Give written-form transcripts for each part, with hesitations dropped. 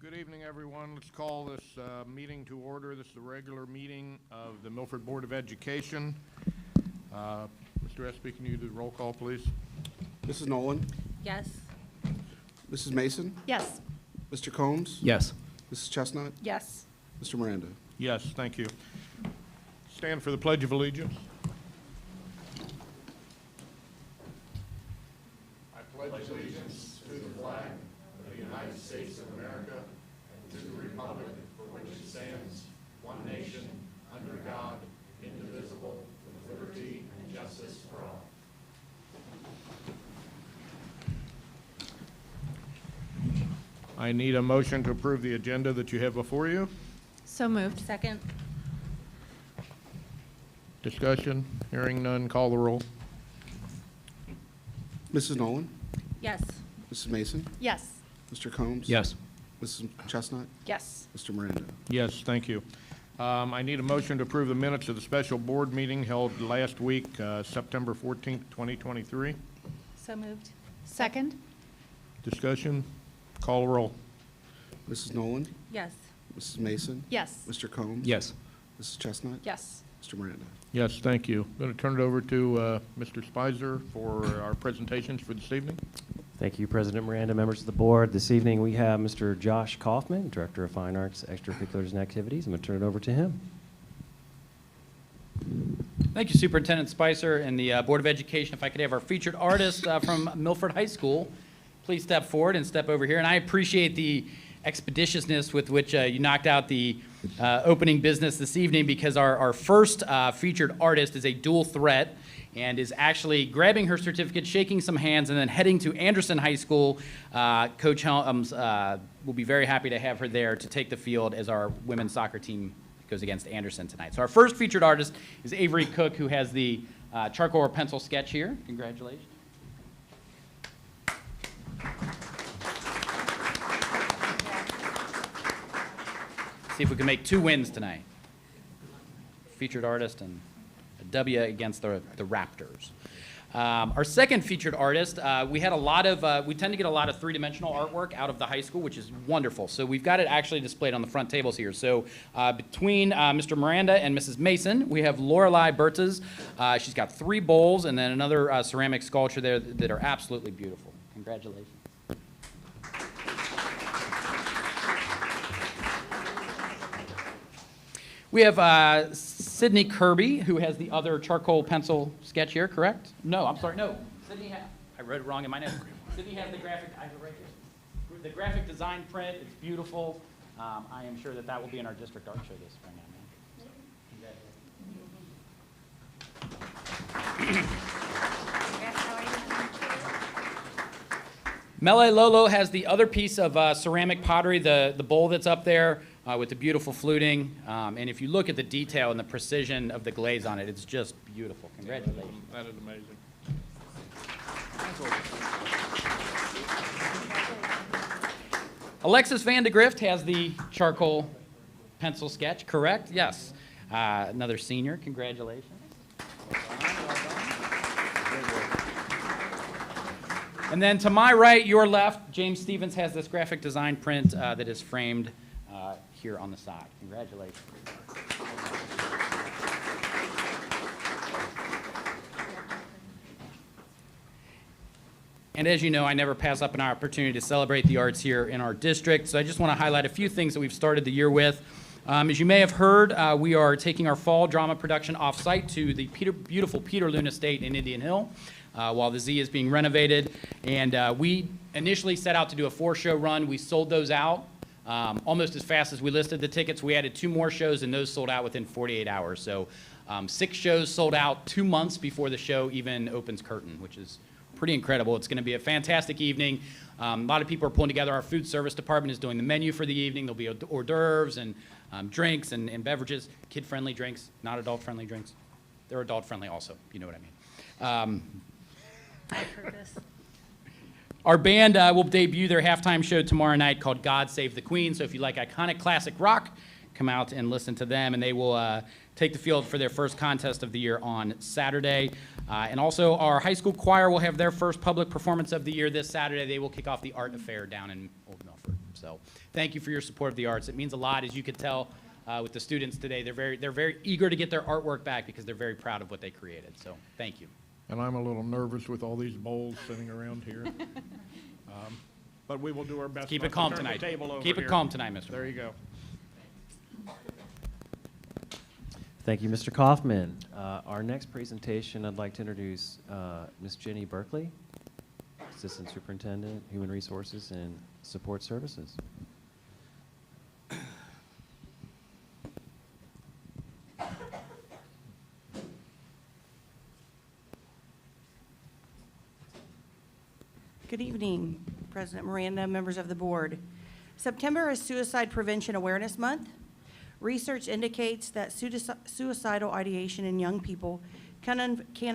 Good evening, everyone. Let's call this meeting to order. This is the regular meeting of the Milford Board of Education. Mr. Espy, can you do the roll call, please? Mrs. Nolan? Yes. Mrs. Mason? Yes. Mr. Combs? Yes. Mrs. Chestnut? Yes. Mr. Miranda? Yes, thank you. Stand for the Pledge of Allegiance. I pledge allegiance to the flag of the United States of America and to the republic for which it stands, one nation, under God, indivisible, with liberty and justice for all. I need a motion to approve the agenda that you have before you. So moved. Second. Discussion, hearing none, call the roll. Mrs. Nolan? Yes. Mrs. Mason? Yes. Mr. Combs? Yes. Mrs. Chestnut? Yes. Mr. Miranda? Yes, thank you. I need a motion to approve the minutes of the special board meeting held last week, September 14th, 2023. So moved. Second. Discussion, call the roll. Mrs. Nolan? Yes. Mrs. Mason? Yes. Mr. Combs? Yes. Mrs. Chestnut? Yes. Mr. Miranda? Yes, thank you. I'm going to turn it over to Mr. Spicer for our presentations for this evening. Thank you, President Miranda, members of the board. This evening we have Mr. Josh Kaufman, Director of Fine Arts, Extracurriculars and Activities. I'm going to turn it over to him. Thank you, Superintendent Spicer and the Board of Education. If I could have our featured artist from Milford High School, please step forward and step over here. And I appreciate the expeditiousness with which you knocked out the opening business this evening, because our first featured artist is a dual threat and is actually grabbing her certificate, shaking some hands, and then heading to Anderson High School. Coach Helms will be very happy to have her there to take the field as our women's soccer team goes against Anderson tonight. So our first featured artist is Avery Cook, who has the charcoal or pencil sketch here. Congratulations. See if we can make 2 wins tonight. Featured artist and a W against the Raptors. Our second featured artist, we tend to get a lot of three-dimensional artwork out of the high school, which is wonderful. So we've got it actually displayed on the front tables here. So between Mr. Miranda and Mrs. Mason, we have Lorelei Bertes. She's got 3 bowls and then another ceramic sculpture there that are absolutely beautiful. Congratulations. We have Sydney Kirby, who has the other charcoal pencil sketch here, correct? No, I'm sorry, no. Sydney I wrote it wrong in my notes. Sydney has the graphic, I have it right here. The graphic design print, it's beautiful. I am sure that will be in our district art show this spring. Mele Lolo has the other piece of ceramic pottery, the bowl that's up there with the beautiful fluting. And if you look at the detail and the precision of the glaze on it, it's just beautiful. Congratulations. That is amazing. Alexis Van de Grift has the charcoal pencil sketch, correct? Yes. Another senior. Congratulations. And then to my right, your left, James Stevens has this graphic design print that is framed here on the side. Congratulations. And as you know, I never pass up an opportunity to celebrate the arts here in our district. So I just want to highlight a few things that we've started the year with. As you may have heard, we are taking our fall drama production off-site to the beautiful Peterloon Estate in Indian Hill. While the Z is being renovated. And we initially set out to do a 4-show run. We sold those out almost as fast as we listed the tickets. We added 2 more shows, and those sold out within 48 hours. So 6 shows sold out 2 months before the show even opens curtain, which is pretty incredible. It's going to be a fantastic evening. A lot of people are pulling together. Our food service department is doing the menu for the evening. There'll be hors d'oeuvres and drinks and beverages, kid-friendly drinks, not adult-friendly drinks. They're adult-friendly also, you know what I mean. I've heard this. Our band will debut their halftime show tomorrow night called God Save the Queen. So if you like iconic classic rock, come out and listen to them. And they will take the field for their first contest of the year on Saturday. And also our high school choir will have their first public performance of the year this Saturday. They will kick off the art affair down in Old Milford. So thank you for your support of the arts. It means a lot, as you could tell with the students today. They're very eager to get their artwork back because they're very proud of what they created. So thank you. And I'm a little nervous with all these bowls sitting around here. But we will do our best. Keep not it to calm turn the tonight. table over Keep it here. calm tonight, Mr. There you go. Thank you, Mr. Kaufman. Our next presentation, I'd like to introduce Ms. Jenny Berkeley, Assistant Superintendent, Human Resources and Support Services. Good evening, President Miranda, members of the board. September is Suicide Prevention Awareness Month. Research indicates that suicidal ideation in young people can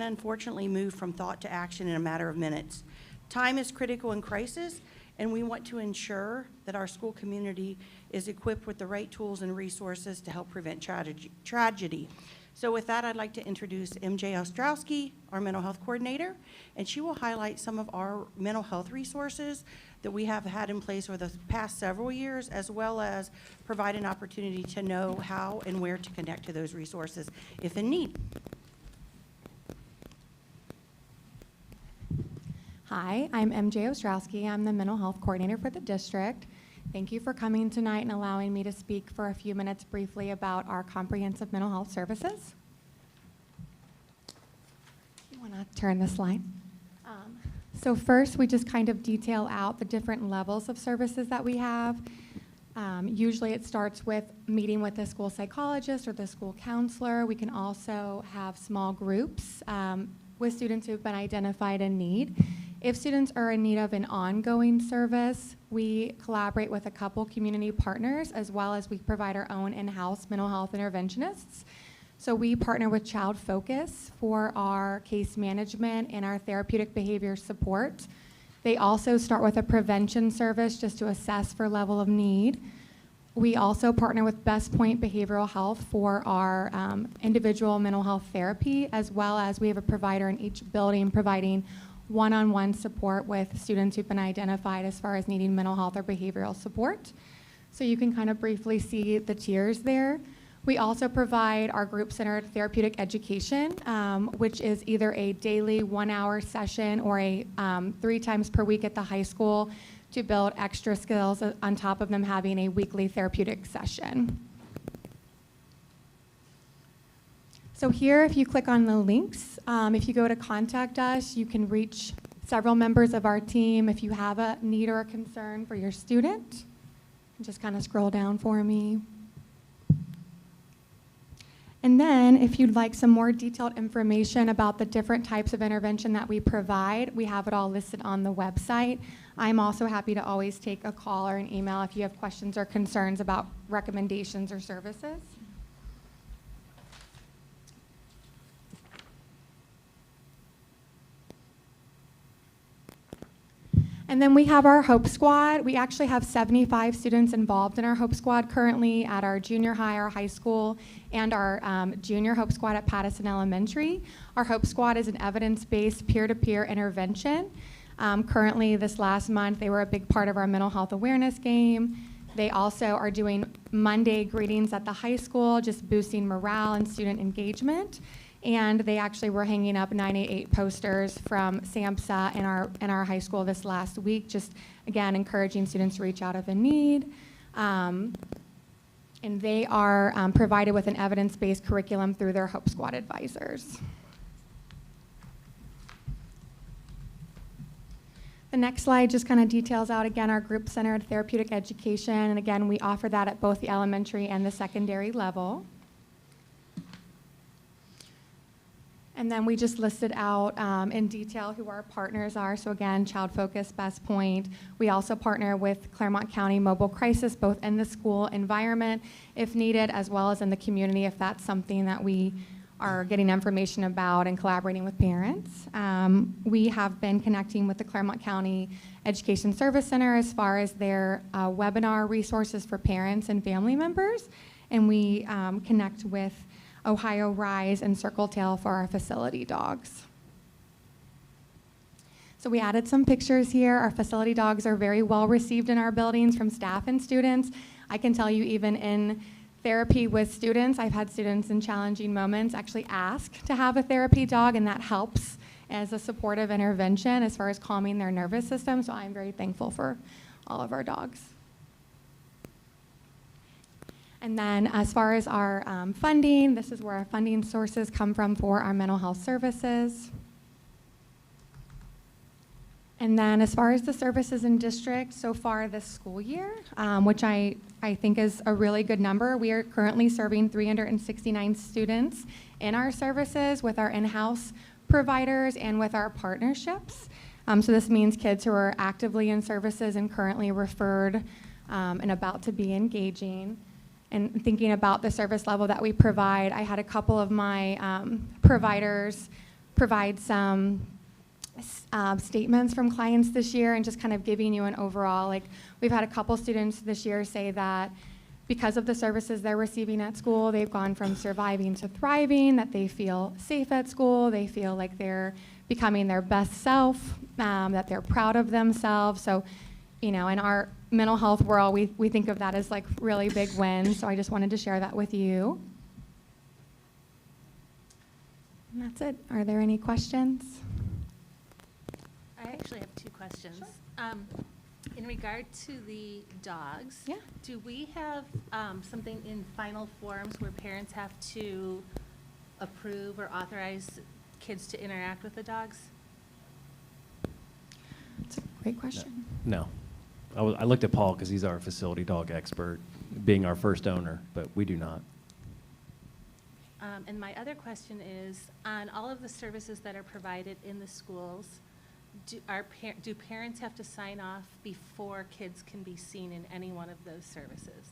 unfortunately move from thought to action in a matter of minutes. Time is critical in crisis, and we want to ensure that our school community is equipped with the right tools and resources to help prevent tragedy. So with that, I'd like to introduce MJ Ostrowski, our mental health coordinator, and she will highlight some of our mental health resources that we have had in place over the past several years, as well as provide an opportunity to know how and where to connect to those resources if in need. Hi, I'm MJ Ostrowski. I'm the mental health coordinator for the district. Thank you for coming tonight and allowing me to speak for a few minutes briefly about our comprehensive mental health services. You want to turn the slide? So first, we just kind of detail out the different levels of services that we have. Usually it starts with meeting with the school psychologist or the school counselor. We can also have small groups with students who've been identified in need. If students are in need of an ongoing service, we collaborate with a couple community partners, as well as we provide our own in-house mental health interventionists. So we partner with Child Focus for our case management and our therapeutic behavior support. They also start with a prevention service just to assess for level of need. We also partner with Best Point Behavioral Health for our individual mental health therapy, as well as we have a provider in each building providing one-on-one support with students who've been identified as far as needing mental health or behavioral support. So you can kind of briefly see the tiers there. We also provide our group-centered therapeutic education, which is either a daily 1-hour session or a 3 times per week at the high school to build extra skills on top of them having a weekly therapeutic session. So here, if you click on the links, if you go to contact us, you can reach several members of our team if you have a need or a concern for your student. Just kind of scroll down for me. And then if you'd like some more detailed information about the different types of intervention that we provide, we have it all listed on the website. I'm also happy to always take a call or an email if you have questions or concerns about recommendations or services. And then we have our Hope Squad. We actually have 75 students involved in our Hope Squad currently at our junior high, our high school, and our junior Hope Squad at Pattison Elementary. Our Hope Squad is an evidence-based peer-to-peer intervention. Currently, this last month, they were a big part of our mental health awareness game. They also are doing Monday greetings at the high school, just boosting morale and student engagement. And they actually were hanging up 988 posters from SAMHSA in our high school this last week, just, again, encouraging students to reach out if in need. And they are provided with an evidence-based curriculum through their Hope Squad advisors. The next slide just kind of details out, again, our group-centered therapeutic education. And again, we offer that at both the elementary and the secondary level. And then we just listed out in detail who our partners are. So again, Child Focus, Best Point. We also partner with Claremont County Mobile Crisis, both in the school environment, if needed, as well as in the community, if that's something that we are getting information about and collaborating with parents. We have been connecting with the Claremont County Education Service Center as far as their webinar resources for parents and family members. And we connect with Ohio Rise and Circle Tail for our facility dogs. So we added some pictures here. Our facility dogs are very well received in our buildings from staff and students. I can tell you even in therapy with students, I've had students in challenging moments actually ask to have a therapy dog, and that helps as a supportive intervention as far as calming their nervous system. So I'm very thankful for all of our dogs. And then as far as our funding, this is where our funding sources come from for our mental health services. And then as far as the services in district so far this school year, which I think is a really good number, we are currently serving 369 students in our services with our in-house providers and with our partnerships. So this means kids who are actively in services and currently referred and about to be engaging. And thinking about the service level that we provide, I had a couple of my providers provide some statements from clients this year, and just kind of giving you an overall, like we've had a couple students this year say that because of the services they're receiving at school, they've gone from surviving to thriving, that they feel safe at school, they feel like they're becoming their best self, that they're proud of themselves. So, you know, in our mental health world, we think of that as like really big wins. So I just wanted to share that with you. And that's it. Are there any questions? I actually have two questions. In regard to the dogs, Yeah. do we have something in final forms where parents have to approve or authorize kids to interact with the dogs? That's a great question. No. I looked at Paul because he's our facility dog expert, being our first owner, but we do not. And my other question is, on all of the services that are provided in the schools, do parents have to sign off before kids can be seen in any one of those services?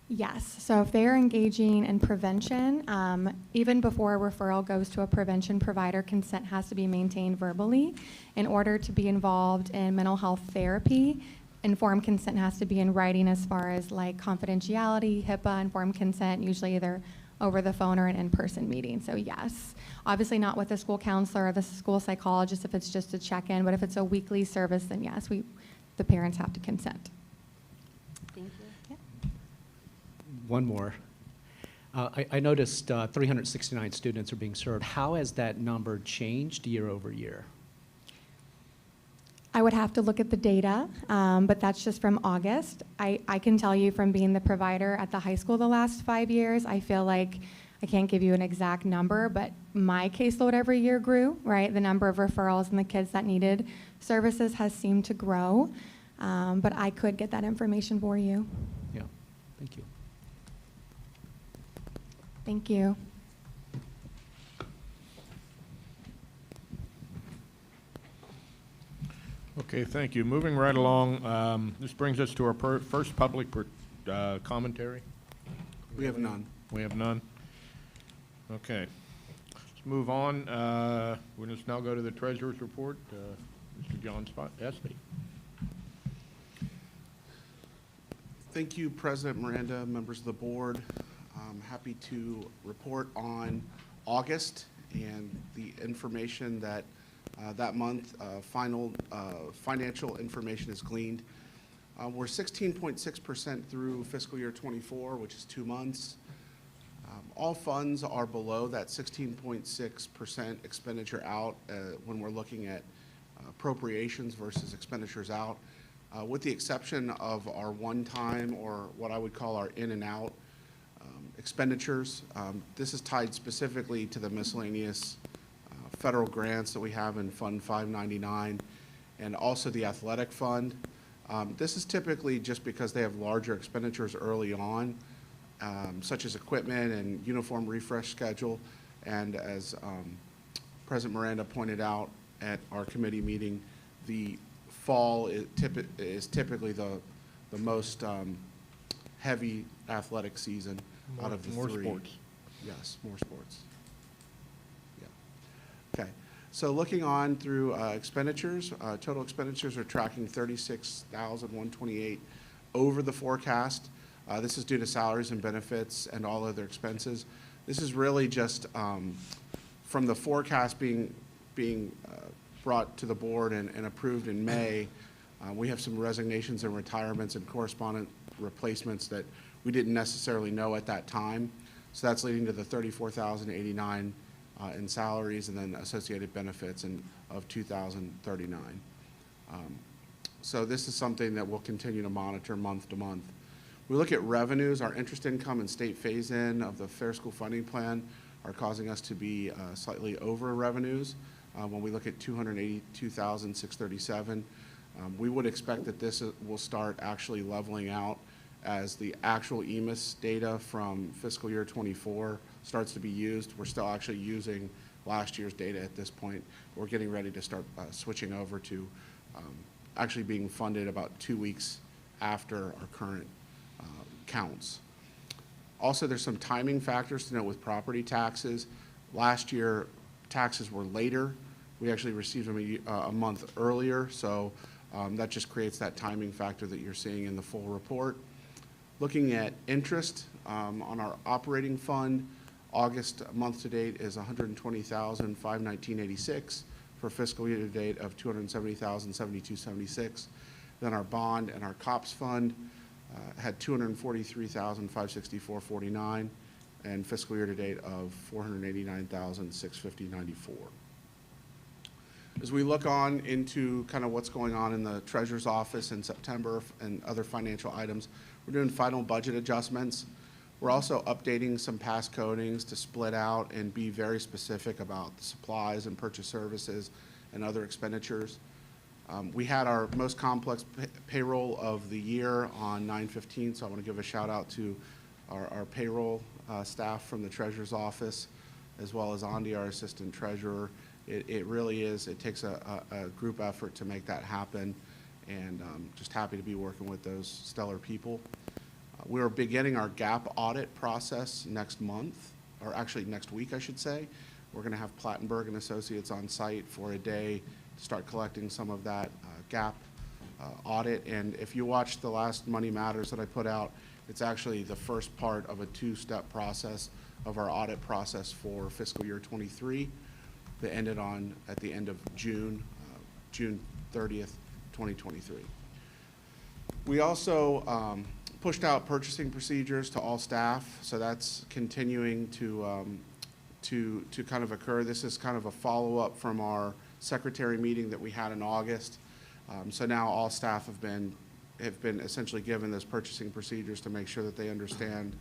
Yes. So if they're engaging in prevention, even before a referral goes to a prevention provider, consent has to be maintained verbally. In order to be involved in mental health therapy, informed consent has to be in writing as far as like confidentiality, HIPAA, informed consent, usually either over the phone or an in-person meeting. So yes, obviously not with the school counselor or the school psychologist if it's just a check-in, but if it's a weekly service, then yes, the parents have to consent. Thank you. One more. I noticed 369 students are being served. How has that number changed year over year? I would have to look at the data, but that's just from August. I can tell you from being the provider at the high school the last 5 years, I feel like I can't give you an exact number, but my caseload every year grew, right? The number of referrals and the kids that needed services has seemed to grow, but I could get that information for you. Yeah, thank you. Thank you. Okay, thank you. Moving right along, this brings us to our first public commentary. We have none. We have none? Okay. Let's move on. We'll just now go to the treasurer's report. Mr. John Estey. Thank you, President Miranda, members of the board. I'm happy to report on August and the information that that month, financial information is gleaned. We're 16.6% through fiscal year 24, which is 2 months. All funds are below that 16.6% expenditure out when we're looking at appropriations versus expenditures out, with the exception of our one-time, or what I would call our in and out expenditures. This is tied specifically to the miscellaneous federal grants that we have in Fund 599 and also the athletic fund. This is typically just because they have larger expenditures early on, such as equipment and uniform refresh schedule. And as President Miranda pointed out at our committee meeting, the fall is typically the most heavy athletic season out of the More three. sports. Yes, more sports. Okay, so looking on through expenditures, total expenditures are tracking 36,128 over the forecast. This is due to salaries and benefits and all other expenses. This is really just from the forecast being brought to the board and approved in May, we have some resignations and retirements and correspondent replacements that we didn't necessarily know at that time. So that's leading to the $34,089 in salaries and then associated benefits of $2,039. So this is something that we'll continue to monitor month to month. We look at revenues. Our interest income and state phase-in of the Fair School Funding Plan are causing us to be slightly over revenues. When we look at $282,637, we would expect that this will start actually leveling out as the actual EMIS data from fiscal year 24 starts to be used. We're still actually using last year's data at this point. We're getting ready to start switching over to actually being funded about 2 weeks after our current counts. Also, there's some timing factors to note with property taxes. Last year, taxes were later. We actually received them a month earlier, so that just creates that timing factor that you're seeing in the full report. Looking at interest on our operating fund, August month to date is $120,519.86 for fiscal year to date of $270,072.76. Then our bond and our COPS fund had $243,564.49 and fiscal year to date of $489,650.94. As we look on into kind of what's going on in the Treasurer's Office in September and other financial items, we're doing final budget adjustments. We're also updating some past codings to split out and be very specific about the supplies and purchase services and other expenditures. We had our most complex payroll of the year on 9/15, so I want to give a shout out to our payroll staff from the Treasurer's Office, as well as Andy, our Assistant Treasurer. It really is, it takes a group effort to make that happen, and just happy to be working with those stellar people. We're beginning our gap audit process next month, or actually next week, I should say. We're going to have Plattenberg and Associates on site for a day to start collecting some of that gap audit. And if you watch the last Money Matters that I put out, it's actually the first part of a two-step process of our audit process for fiscal year 23 that ended at the end of June, June 30th, 2023. We also pushed out purchasing procedures to all staff, so that's continuing to kind of occur. This is kind of a follow-up from our secretary meeting that we had in August. So now all staff have been essentially given those purchasing procedures to make sure that they understand,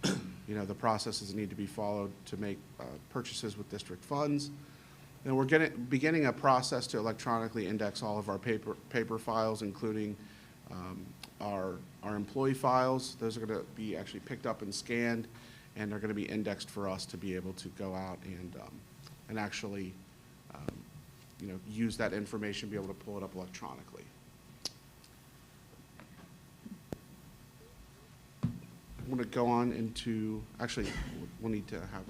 the processes that need to be followed to make purchases with district funds. And we're beginning a process to electronically index all of our paper files, including our employee files. Those are going to be actually picked up and scanned, and they're going to be indexed for us to be able to go out and actually use that information, be able to pull it up electronically. I want to go on into, actually, we'll need to have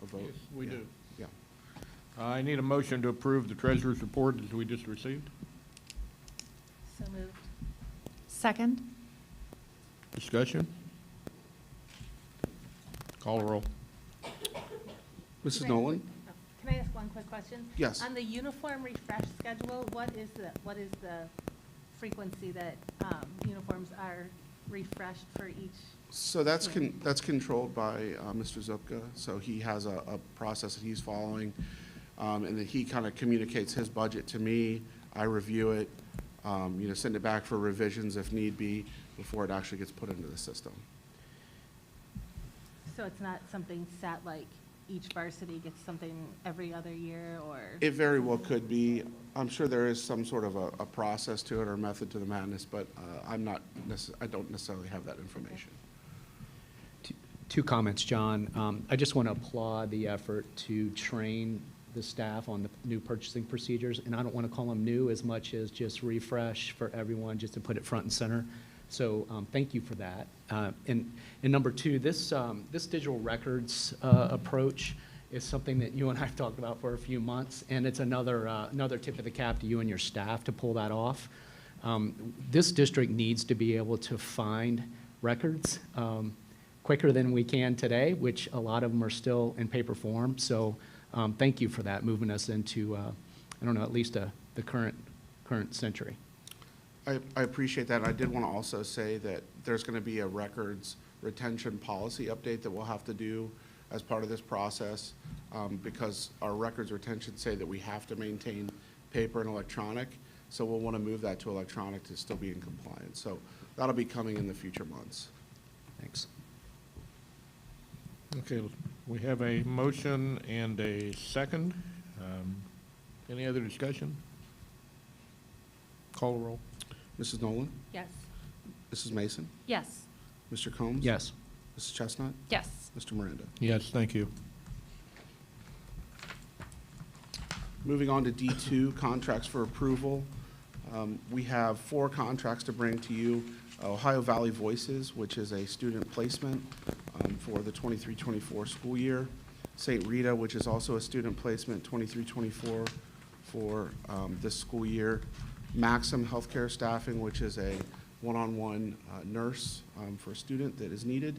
a vote. Yes, we do. Yeah. I need a motion to approve the treasurer's report as we just received. So moved. Second. Discussion? Call the roll. Mrs. Right. Nolan? Can I ask one quick question? Yes. On the uniform refresh schedule, what is the frequency that uniforms are refreshed for each? So that's controlled by Mr. Zupka. So he has a process that he's following, and then he kind of communicates his budget to me. I review it, send it back for revisions if need be before it actually gets put into the system. So it's not something set like each varsity gets something every other year, or? It very well could be. I'm sure there is some sort of a process to it or method to the madness, but I don't necessarily have that information. Two comments, John. I just want to applaud the effort to train the staff on the new purchasing procedures, and I don't want to call them new as much as just refresh for everyone, just to put it front and center. So thank you for that. And number two, this digital records approach is something that you and I have talked about for a few months, and it's another tip of the cap to you and your staff to pull that off. This district needs to be able to find records quicker than we can today, which a lot of them are still in paper form. So thank you for that, moving us into I don't know, at least the current century. I appreciate that. I did want to also say that there's going to be a records retention policy update that we'll have to do as part of this process, because our records retention say that we have to maintain paper and electronic, so we'll want to move that to electronic to still be in compliance. So that'll be coming in the future months. Thanks. Okay, we have a motion and a second. Any other discussion? Call the roll. Mrs. Nolan? Yes. Mrs. Mason? Yes. Mr. Combs? Yes. Mrs. Chestnut? Yes. Mr. Miranda? Yes, thank you. Moving on to D2, contracts for approval. We have 4 contracts to bring to you. Ohio Valley Voices, which is a student placement for the 23-24 school year. St. Rita, which is also a student placement, 23-24 for this school year. Maxim Healthcare Staffing, which is a one-on-one nurse for a student that is needed.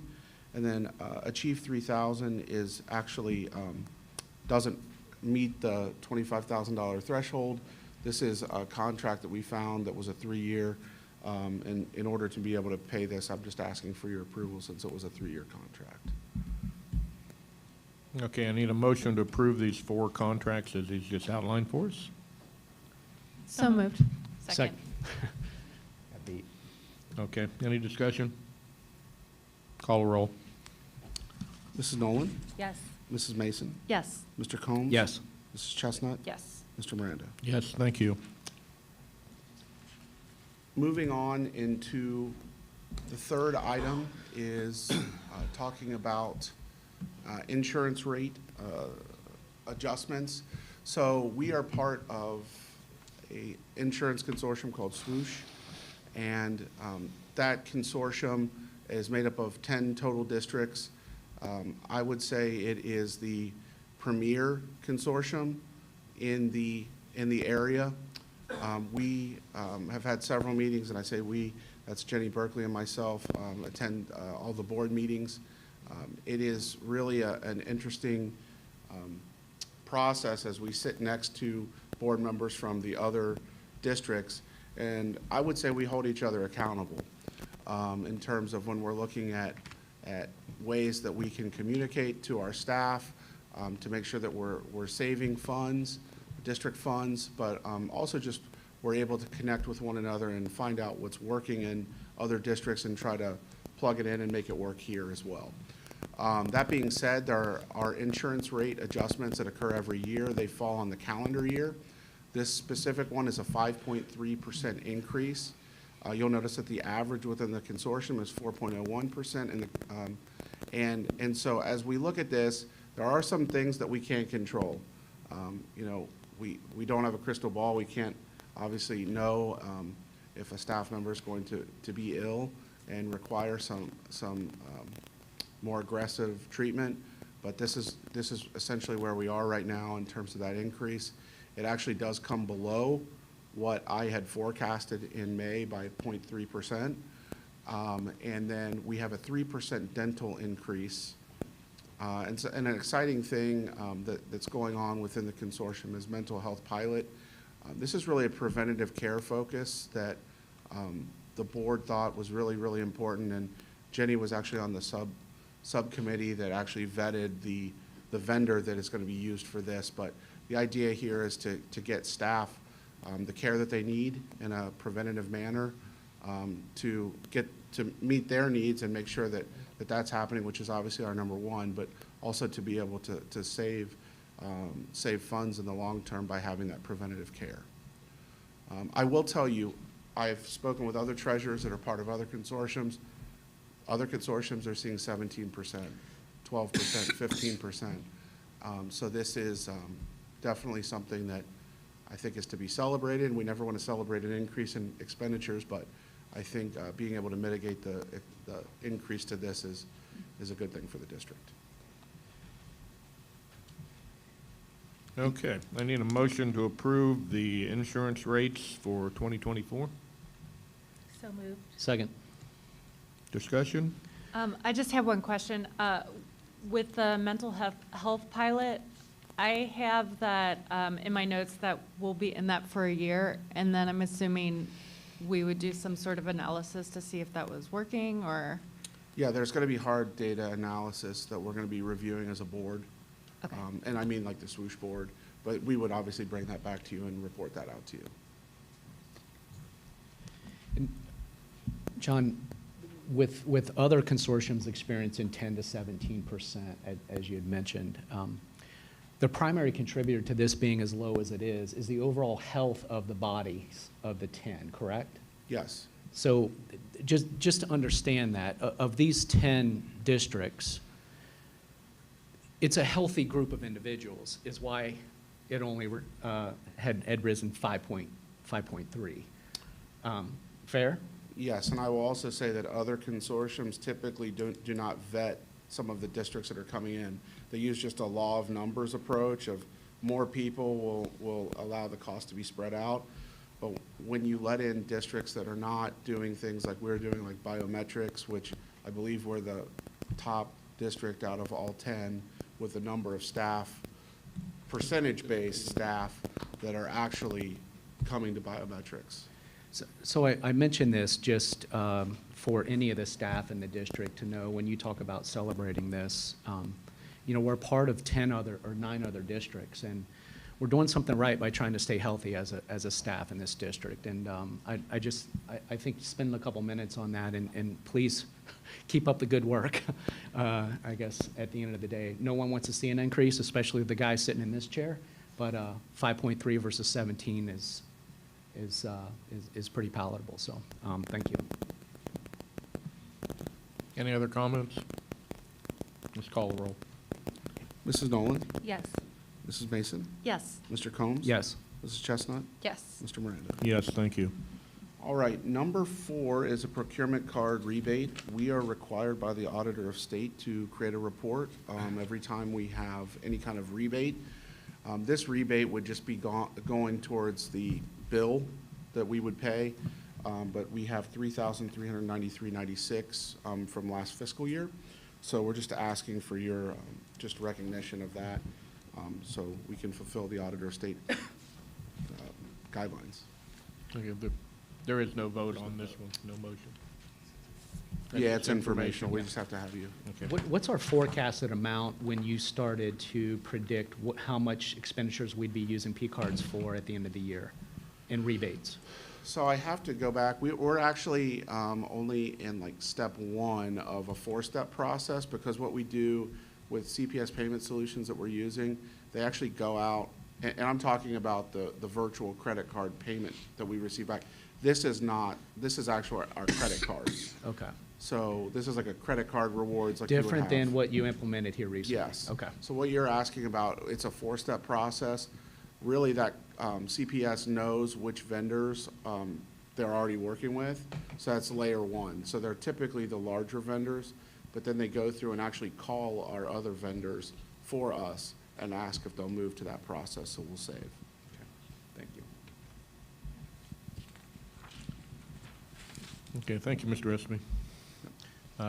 And then Achieve 3000 is actually doesn't meet the $25,000 threshold. This is a contract that we found that was a 3-year, and in order to be able to pay this, I'm just asking for your approval since it was a 3-year contract. Okay, I need a motion to approve these 4 contracts as he's just outlined for us. So moved. Second. Got beat. Okay, any discussion? Call the roll. Mrs. Nolan? Yes. Mrs. Mason? Yes. Mr. Combs? Yes. Mrs. Chestnut? Yes. Mr. Miranda? Yes, thank you. Moving on into the third item is talking about insurance rate adjustments. So we are part of a insurance consortium called Swoosh, and that consortium is made up of 10 total districts. I would say it is the premier consortium in the area. We have had several meetings, and I say we, that's Jenny Berkeley and myself, attend all the board meetings. It is really an interesting process as we sit next to board members from the other districts, and I would say we hold each other accountable in terms of when we're looking at ways that we can communicate to our staff to make sure that we're saving funds, district funds, but also just we're able to connect with one another and find out what's working in other districts and try to plug it in and make it work here as well. That being said, there are insurance rate adjustments that occur every year. They fall on the calendar year. This specific one is a 5.3% increase. You'll notice that the average within the consortium is 4.01%, and so as we look at this, there are some things that we can't control. You know, we don't have a crystal ball. We can't obviously know if a staff member is going to be ill and require some more aggressive treatment, but this is essentially where we are right now in terms of that increase. It actually does come below what I had forecasted in May by 0.3%. And then we have a 3% dental increase. And an exciting thing that's going on within the consortium is mental health pilot. This is really a preventative care focus that the board thought was really, really important. And Jenny was actually on the subcommittee that actually vetted the vendor that is going to be used for this. But the idea here is to get staff the care that they need in a preventative manner, to meet their needs and make sure that that's happening, which is obviously our number one, but also to be able to save funds in the long term by having that preventative care. I will tell you, I've spoken with other treasurers that are part of other consortiums. Other consortiums are seeing 17%, 12%, 15%. So this is definitely something that I think is to be celebrated. We never want to celebrate an increase in expenditures, but I think being able to mitigate the increase to this is a good thing for the district. Okay, I need a motion to approve the insurance rates for 2024. So moved. Second. Discussion? I just have one question. With the mental health pilot, I have that in my notes that we'll be in that for a year, and then I'm assuming we would do some sort of analysis to see if that was working, or? Yeah, there's going to be hard data analysis that we're going to be reviewing as a board. Okay. And I mean like the swoosh board, but we would obviously bring that back to you and report that out to you. And John, with other consortiums experiencing 10 to 17%, as you had mentioned, the primary contributor to this being as low as it is the overall health of the bodies of the 10, correct? Yes. So just to understand that, of these 10 districts, it's a healthy group of individuals, is why it only had risen 5.3. Fair? Yes, and I will also say that other consortiums typically do not vet some of the districts that are coming in. They use just a law of numbers approach of more people will allow the cost to be spread out. But when you let in districts that are not doing things like we're doing, like biometrics, which I believe we're the top district out of all 10 with the number of staff, percentage-based staff that are actually coming to biometrics. So I mentioned this just for any of the staff in the district to know when you talk about celebrating this. We're part of 9 other districts, and we're doing something right by trying to stay healthy as a staff in this district. And I think spend a couple minutes on that, and please keep up the good work. I guess at the end of the day, no one wants to see an increase, especially the guy sitting in this chair. But 5.3 versus 17 is pretty palatable. So thank you. Any other comments? Let's call the roll. Mrs. Nolan? Yes. Mrs. Mason? Yes. Mr. Combs? Yes. Mrs. Chestnut? Yes. Mr. Miranda? Yes, thank you. All right, number 4 is a procurement card rebate. We are required by the Auditor of State to create a report every time we have any kind of rebate. This rebate would just be going towards the bill that we would pay, but we have $3,393.96 from last fiscal year. So we're just asking for your just recognition of that, so we can fulfill the Auditor of State guidelines. Okay, there is no vote on this one, no motion. Yeah, it's informational. We just have to have you. Okay. What's our forecasted amount when you started to predict how much expenditures we'd be using P-cards for at the end of the year in rebates? So I have to go back. We're actually only in like step 1 of a 4-step process, because what we do with CPS payment solutions that we're using, they actually go out, and I'm talking about the virtual credit card payment that we receive back. This is actually our credit cards. Okay. So this is like a credit card rewards like you would Different have. than what you implemented here recently? Yes. Okay. So what you're asking about, it's a 4-step process. Really, that CPS knows which vendors they're already working with. So that's layer 1. So they're typically the larger vendors, but then they go through and actually call our other vendors for us and ask if they'll move to that process, so we'll save. Okay. Thank you. Okay, thank you, Mr. Esme.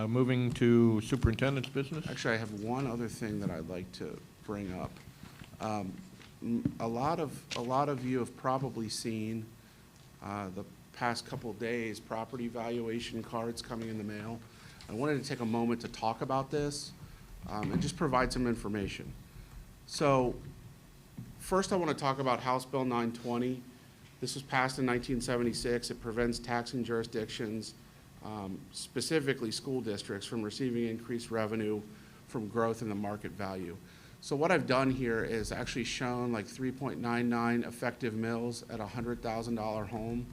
Moving to superintendent's business. Actually, I have one other thing that I'd like to bring up. A lot of you have probably seen the past couple of days property valuation cards coming in the mail. I wanted to take a moment to talk about this and just provide some information. So first I want to talk about House Bill 920. This was passed in 1976. It prevents taxing jurisdictions, specifically school districts, from receiving increased revenue from growth in the market value. So what I've done here is actually shown like 3.99 effective mills at a $100,000 home.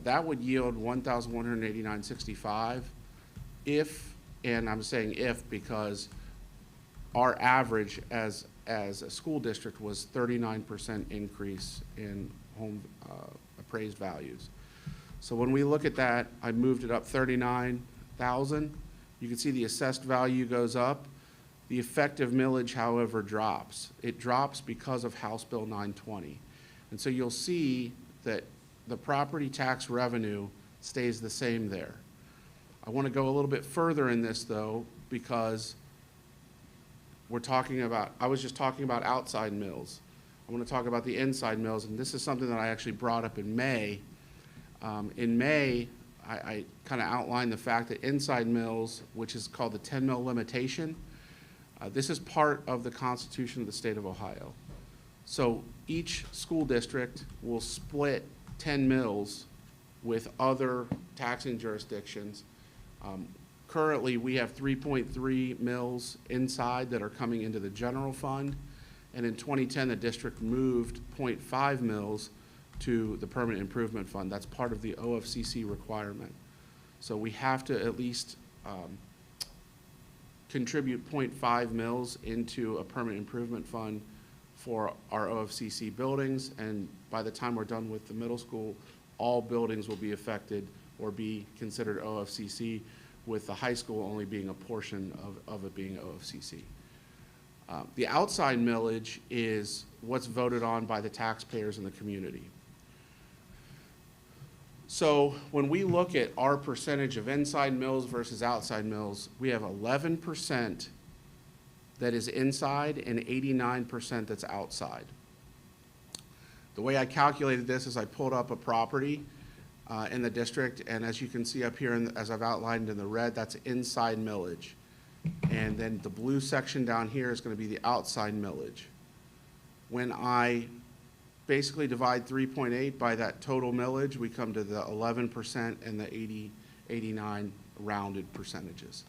That would yield $1,189.65 if, and I'm saying if because our average as a school district was 39% increase in home appraised values. So when we look at that, I moved it up 39,000. You can see the assessed value goes up. The effective millage, however, drops. It drops because of House Bill 920. And so you'll see that the property tax revenue stays the same there. I want to go a little bit further in this, though, because I was just talking about outside mills. I want to talk about the inside mills, and this is something that I actually brought up in May. In May, I kind of outlined the fact that inside mills, which is called the 10 mil limitation, this is part of the Constitution of the state of Ohio. So each school district will split 10 mills with other taxing jurisdictions. Currently, we have 3.3 mills inside that are coming into the general fund. And in 2010, the district moved 0.5 mills to the permanent improvement fund. That's part of the OFCC requirement. So we have to at least contribute 0.5 mills into a permanent improvement fund for our OFCC buildings. And by the time we're done with the middle school, all buildings will be affected or be considered OFCC, with the high school only being a portion of it being OFCC. The outside millage is what's voted on by the taxpayers in the community. So when we look at our percentage of inside mills versus outside mills, we have 11% that is inside and 89% that's outside. The way I calculated this is I pulled up a property in the district, and as you can see up here, as I've outlined in the red, that's inside millage. And then the blue section down here is going to be the outside millage. When I basically divide 3.8 by that total millage, we come to the 11% and the 89 rounded percentages.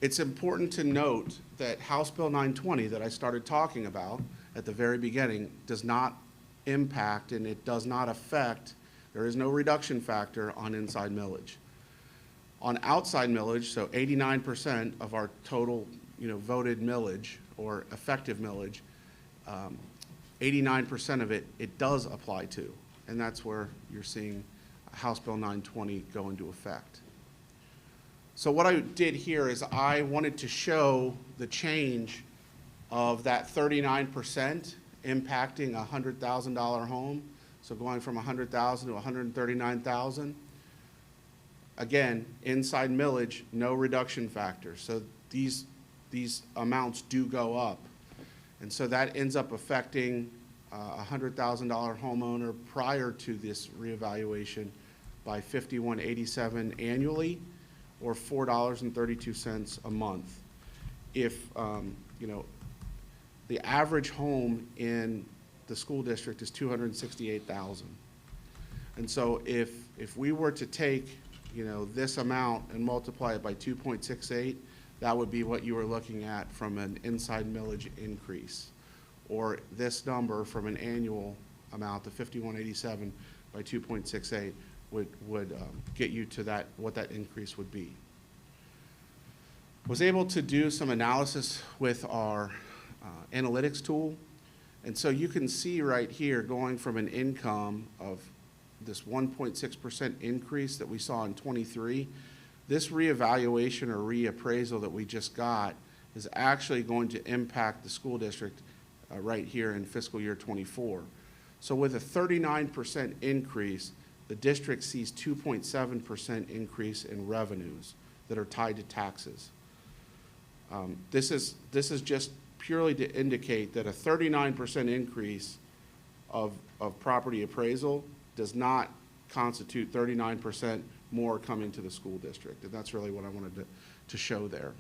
It's important to note that House Bill 920 that I started talking about at the very beginning does not impact, and it does not affect, there is no reduction factor on inside millage. On outside millage, so 89% of our total, voted millage or effective millage, 89% of it does apply to, and that's where you're seeing House Bill 920 go into effect. So what I did here is I wanted to show the change of that 39% impacting a $100,000 home, so going from $100,000 to $139,000. Again, inside millage, no reduction factor. So these amounts do go up. And so that ends up affecting a $100,000 homeowner prior to this reevaluation by $51.87 annually, or $4.32 a month. If, the average home in the school district is $268,000. And so if we were to take this amount and multiply it by 2.68, that would be what you were looking at from an inside millage increase. Or this number from an annual amount, the $51.87 by 2.68, would get you to that, what that increase would be. Was able to do some analysis with our analytics tool. And so you can see right here, going from an income of this 1.6% increase that we saw in 23, this reevaluation or reappraisal that we just got is actually going to impact the school district right here in fiscal year 24. So with a 39% increase, the district sees 2.7% increase in revenues that are tied to taxes. This is just purely to indicate that a 39% increase of property appraisal does not constitute 39% more coming to the school district. And that's really what I wanted to show there.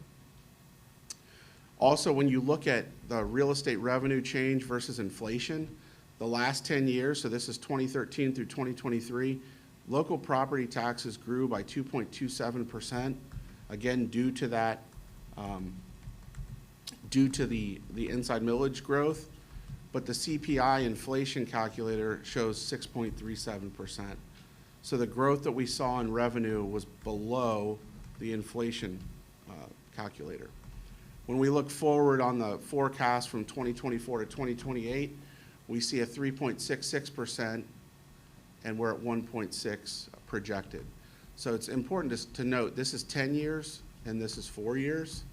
Also, when you look at the real estate revenue change versus inflation, the last 10 years, so this is 2013 through 2023, local property taxes grew by 2.27%, again, due to that, due to the inside millage growth, but the CPI inflation calculator shows 6.37%. So the growth that we saw in revenue was below the inflation calculator. When we look forward on the forecast from 2024 to 2028, we see a 3.66%, and we're at 1.6 projected. So it's important to note this is 10 years and this is 4 years,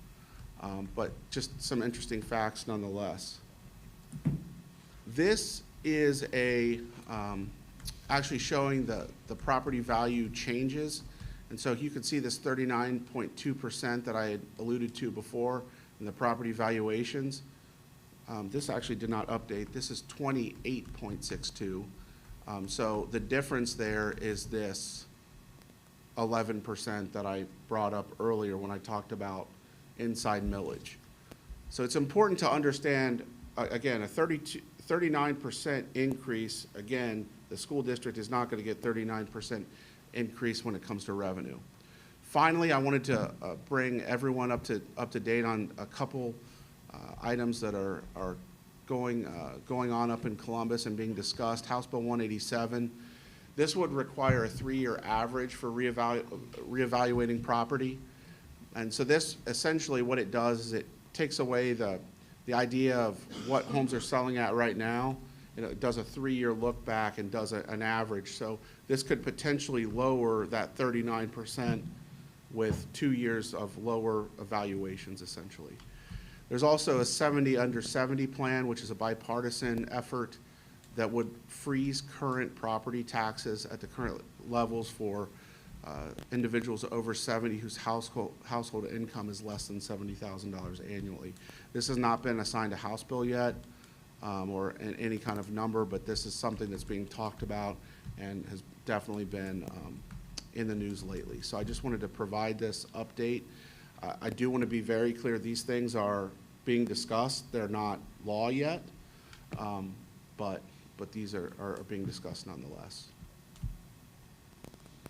but just some interesting facts nonetheless. This is actually showing the property value changes. And so you can see this 39.2% that I had alluded to before. And the property valuations, this actually did not update. This is 28.62. So the difference there is this 11% that I brought up earlier when I talked about inside millage. So it's important to understand, again, a 39% increase, again, the school district is not going to get 39% increase when it comes to revenue. Finally, I wanted to bring everyone up to date on a couple items that are going on up in Columbus and being discussed. House Bill 187. This would require a 3-year average for reevaluating property. And so this, essentially what it does is it takes away the idea of what homes are selling at right now. It does a 3-year look back and does an average. So this could potentially lower that 39% with 2 years of lower evaluations, essentially. There's also a 70 under 70 plan, which is a bipartisan effort that would freeze current property taxes at the current levels for individuals over 70 whose household income is less than $70,000 annually. This has not been assigned a House bill yet or any kind of number, but this is something that's being talked about and has definitely been in the news lately. So I just wanted to provide this update. I do want to be very clear, these things are being discussed. They're not law yet, but these are being discussed nonetheless.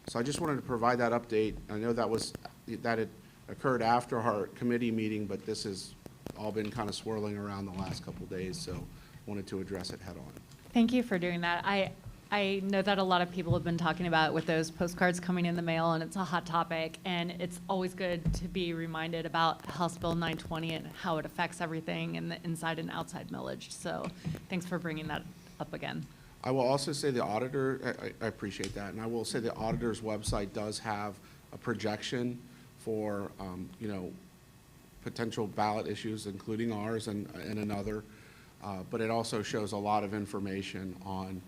So I just wanted to provide that update. I know that it occurred after our committee meeting, but this has all been kind of swirling around the last couple of days, so wanted to address it head on. Thank you for doing that. I know that a lot of people have been talking about it with those postcards coming in the mail, and it's a hot topic, and it's always good to be reminded about House Bill 920 and how it affects everything in the inside and outside millage. So thanks for bringing that up again. I will also say the auditor, I appreciate that, and I will say the auditor's website does have a projection for, potential ballot issues, including ours and another, but it also shows a lot of information on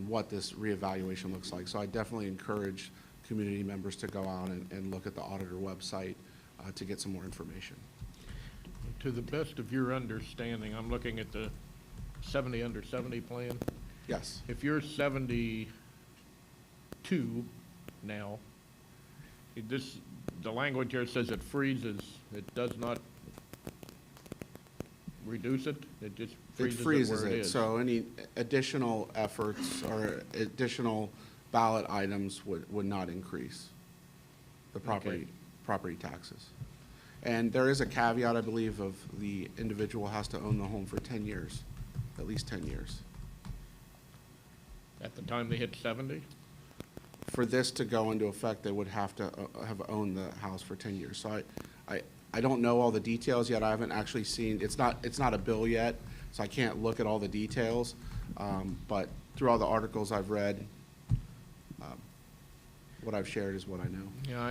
what this reevaluation looks like. So I definitely encourage community members to go out and look at the auditor website to get some more information. To the best of your understanding, I'm looking at the 70 under 70 plan. Yes. If you're 72 now, the language here says it freezes. It does not reduce it. It just freezes it where it is. So any additional efforts or additional ballot items would not increase the property taxes. And there is a caveat, I believe, of the individual has to own the home for 10 years, at least 10 years. At the time they hit 70? For this to go into effect, they would have to have owned the house for 10 years. So I don't know all the details yet. I haven't actually seen, it's not a bill yet, so I can't look at all the details. But through all the articles I've read, what I've shared is what I know. Yeah,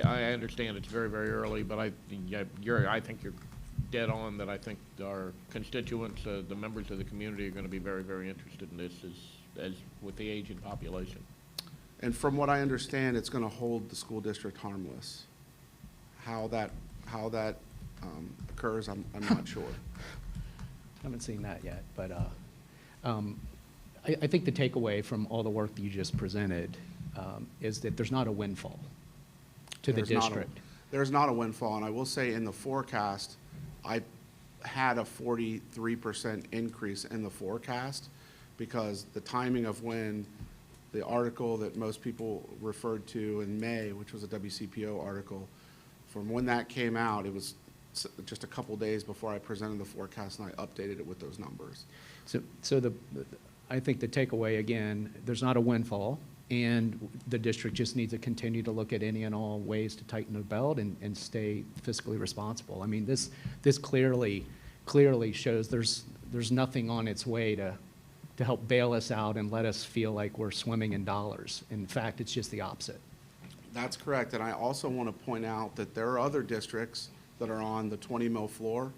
I understand it's very, very early, but I think you're dead on that I think our constituents, the members of the community are going to be very, very interested in this as with the aging population. And from what I understand, it's going to hold the school district harmless. How that occurs, I'm not sure. I haven't seen that yet, but I think the takeaway from all the work that you just presented is that there's not a windfall to the district. There's not a windfall, and I will say in the forecast, I had a 43% increase in the forecast because the timing of when the article that most people referred to in May, which was a WCPO article, from when that came out, it was just a couple days before I presented the forecast, and I updated it with those numbers. So I think the takeaway, again, there's not a windfall, and the district just needs to continue to look at any and all ways to tighten the belt and stay fiscally responsible. I mean, this clearly shows there's nothing on its way to help bail us out and let us feel like we're swimming in dollars. In fact, it's just the opposite. That's correct, and I also want to point out that there are other districts that are on the 20 mil floor,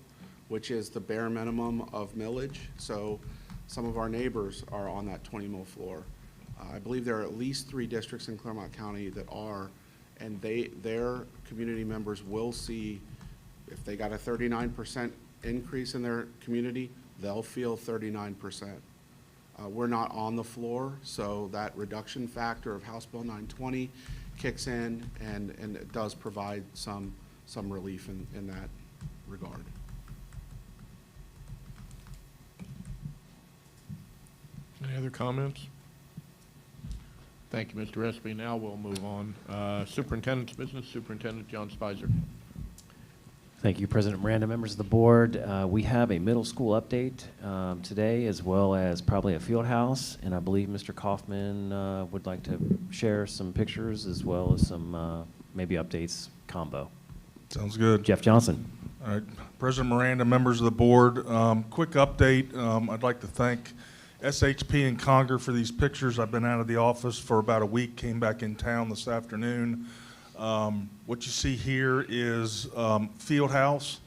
which is the bare minimum of millage. So some of our neighbors are on that 20 mil floor. I believe there are at least 3 districts in Clermont County that are, and their community members will see If they got a 39% increase in their community, they'll feel 39%. We're not on the floor, so that reduction factor of House Bill 920 kicks in, and it does provide some relief in that regard. Any other comments? Thank you, Mr. Espy. Now we'll move on. Superintendent's business, Superintendent John Spicer. Thank you, President Miranda, members of the board. We have a middle school update today, as well as probably a field house, and I believe Mr. Kaufman would like to share some pictures as well as some maybe updates combo. Sounds good. Jeff Johnson. All right, President Miranda, members of the board, quick update. I'd like to thank SHP and Conger for these pictures. I've been out of the office for about a week, came back in town this afternoon. What you see here is field house.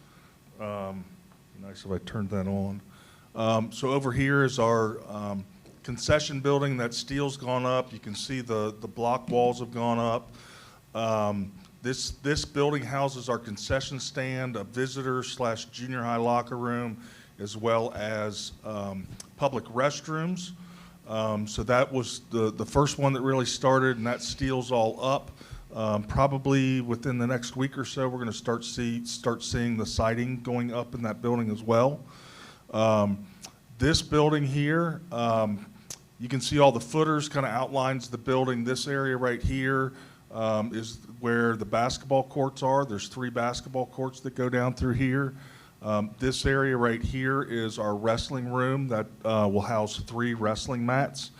Nice if I turned that on. So over here is our concession building. That steel's gone up. You can see the block walls have gone up. This building houses our concession stand, a visitor/junior high locker room, as well as public restrooms. So that was the first one that really started, and that steel's all up. Probably within the next week or so, we're going to start seeing the siding going up in that building as well. This building here, you can see all the footers, kind of outlines the building. This area right here is where the basketball courts are. There's 3 basketball courts that go down through here. This area right here is our wrestling room that will house 3 wrestling mats.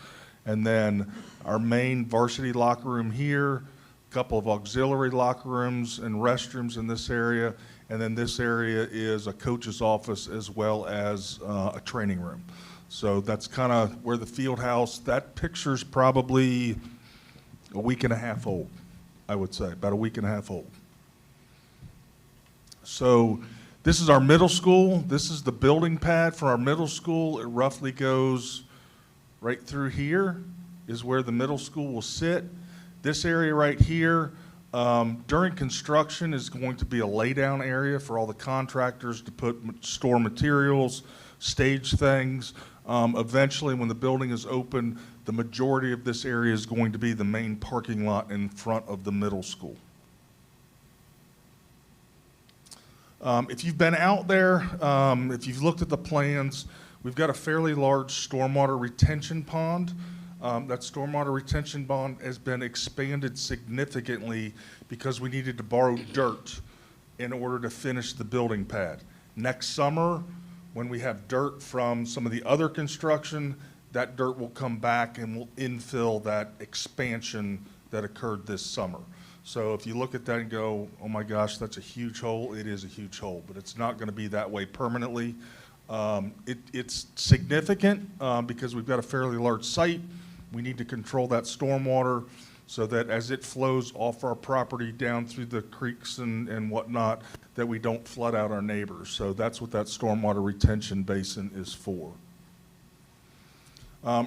And then our main varsity locker room here, a couple of auxiliary locker rooms and restrooms in this area. And then this area is a coach's office as well as a training room. So that's kind of where the field house, that picture's probably a week and a half old, I would say, about a week and a half old. So this is our middle school. This is the building pad for our middle school. It roughly goes right through here is where the middle school will sit. This area right here, during construction, is going to be a laydown area for all the contractors to store materials, stage things. Eventually, when the building is open, the majority of this area is going to be the main parking lot in front of the middle school. If you've been out there, if you've looked at the plans, we've got a fairly large stormwater retention pond. That stormwater retention pond has been expanded significantly because we needed to borrow dirt in order to finish the building pad. Next summer, when we have dirt from some of the other construction, that dirt will come back and will infill that expansion that occurred this summer. So if you look at that and go, oh my gosh, that's a huge hole, it is a huge hole, but it's not going to be that way permanently. It's significant because we've got a fairly large site. We need to control that stormwater so that as it flows off our property down through the creeks and whatnot, that we don't flood out our neighbors. So that's what that stormwater retention basin is for.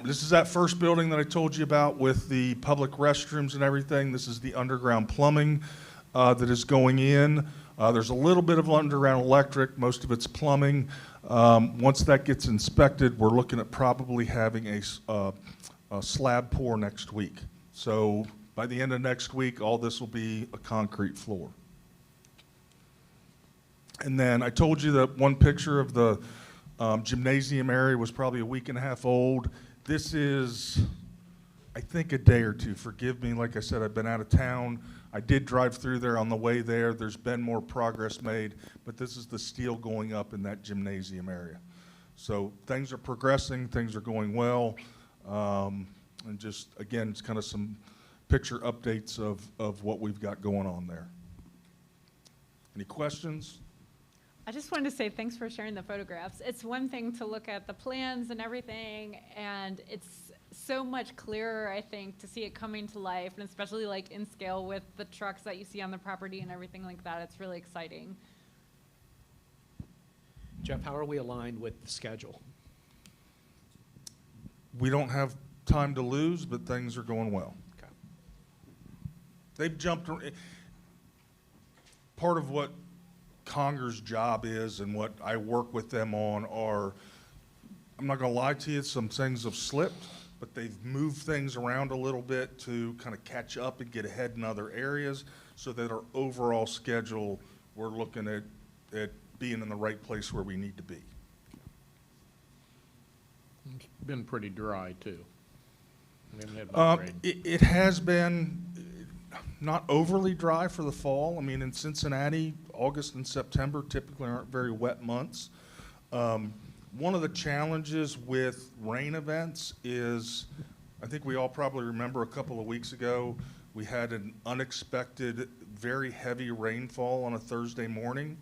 This is that first building that I told you about with the public restrooms and everything. This is the underground plumbing that is going in. There's a little bit of underground electric, most of it's plumbing. Once that gets inspected, we're looking at probably having a slab pour next week. So by the end of next week, all this will be a concrete floor. And then I told you that one picture of the gymnasium area was probably a week and a half old. This is, I think, a day or two. Forgive me, like I said, I've been out of town. I did drive through there on the way there. There's been more progress made, but this is the steel going up in that gymnasium area. So things are progressing, things are going well. And just, again, it's kind of some picture updates of what we've got going on there. Any questions? I just wanted to say thanks for sharing the photographs. It's one thing to look at the plans and everything, and it's so much clearer, I think, to see it coming to life, and especially like in scale with the trucks that you see on the property and everything like that. It's really exciting. Jeff, how are we aligned with the schedule? We don't have time to lose, but things are going well. Okay. They've jumped. Part of what Congr's job is and what I work with them on are, I'm not gonna lie to you, some things have slipped, but they've moved things around a little bit to kind of catch up and get ahead in other areas so that our overall schedule, we're looking at being in the right place where we need to be. It's been pretty dry, too. We haven't had much rain. It has been not overly dry for the fall. I mean, in Cincinnati, August and September typically aren't very wet months. One of the challenges with rain events is, I think we all probably remember a couple of weeks ago, we had an unexpected, very heavy rainfall on a Thursday morning.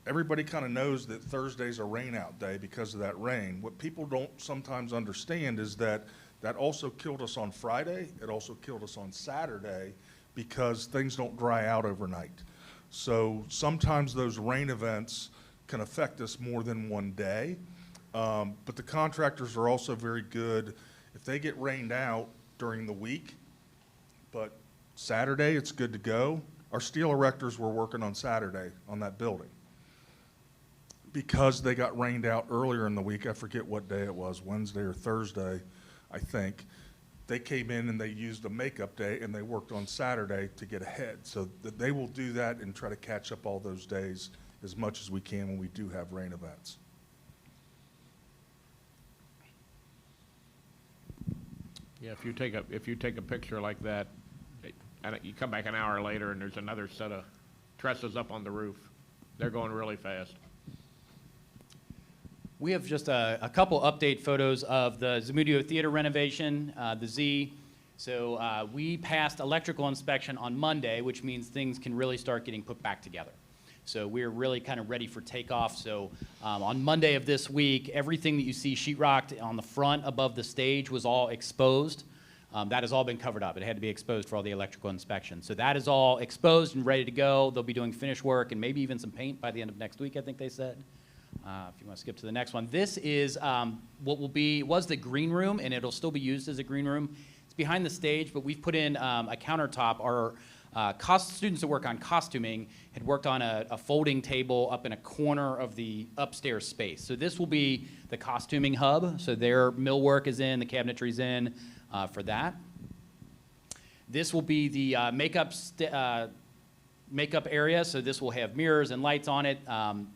Everybody kind of knows that Thursday's a rain out day because of that rain. What people don't sometimes understand is that that also killed us on Friday. It also killed us on Saturday because things don't dry out overnight. So sometimes those rain events can affect us more than one day. But the contractors are also very good. If they get rained out during the week, but Saturday it's good to go. Our steel erectors were working on Saturday on that building. Because they got rained out earlier in the week, I forget what day it was, Wednesday or Thursday, I think, they came in and they used a makeup day and they worked on Saturday to get ahead. So that they will do that and try to catch up all those days as much as we can when we do have rain events. Yeah, if you take a picture like that, and you come back an hour later and there's another set of trusses up on the roof, they're going really fast. We have just a couple update photos of the Zamudio Theater renovation, the Z. So we passed electrical inspection on Monday, which means things can really start getting put back together. So we're really kind of ready for takeoff. So on Monday of this week, everything that you see sheetrocked on the front above the stage was all exposed. That has all been covered up. It had to be exposed for all the electrical inspection. So that is all exposed and ready to go. They'll be doing finish work and maybe even some paint by the end of next week, I think they said. If you want to skip to the next one. This is what was the green room, and it'll still be used as a green room. It's behind the stage, but we've put in a countertop. Our students that work on costuming had worked on a folding table up in a corner of the upstairs space. So this will be the costuming hub. So their millwork is in, the cabinetry's in for that. This will be the makeup area, so this will have mirrors and lights on it.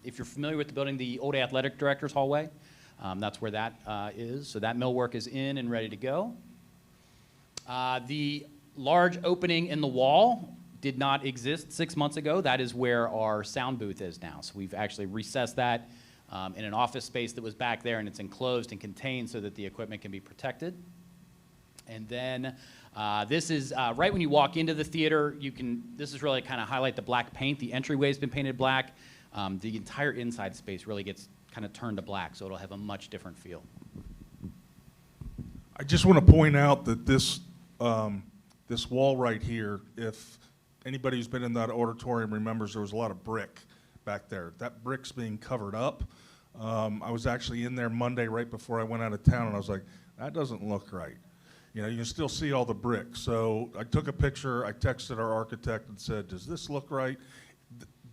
If you're familiar with the building, the old athletic director's hallway, that's where that is. So that millwork is in and ready to go. The large opening in the wall did not exist 6 months ago. That is where our sound booth is now. So we've actually recessed that in an office space that was back there, and it's enclosed and contained so that the equipment can be protected. And then this is right when you walk into the theater, this is really kind of highlight the black paint. The entryway's been painted black. The entire inside space really gets kind of turned to black, so it'll have a much different feel. I just want to point out that this wall right here, if anybody who's been in that auditorium remembers, there was a lot of brick back there. That brick's being covered up. I was actually in there Monday right before I went out of town, and I was like, that doesn't look right. You know, you can still see all the bricks. So I took a picture, I texted our architect and said, does this look right?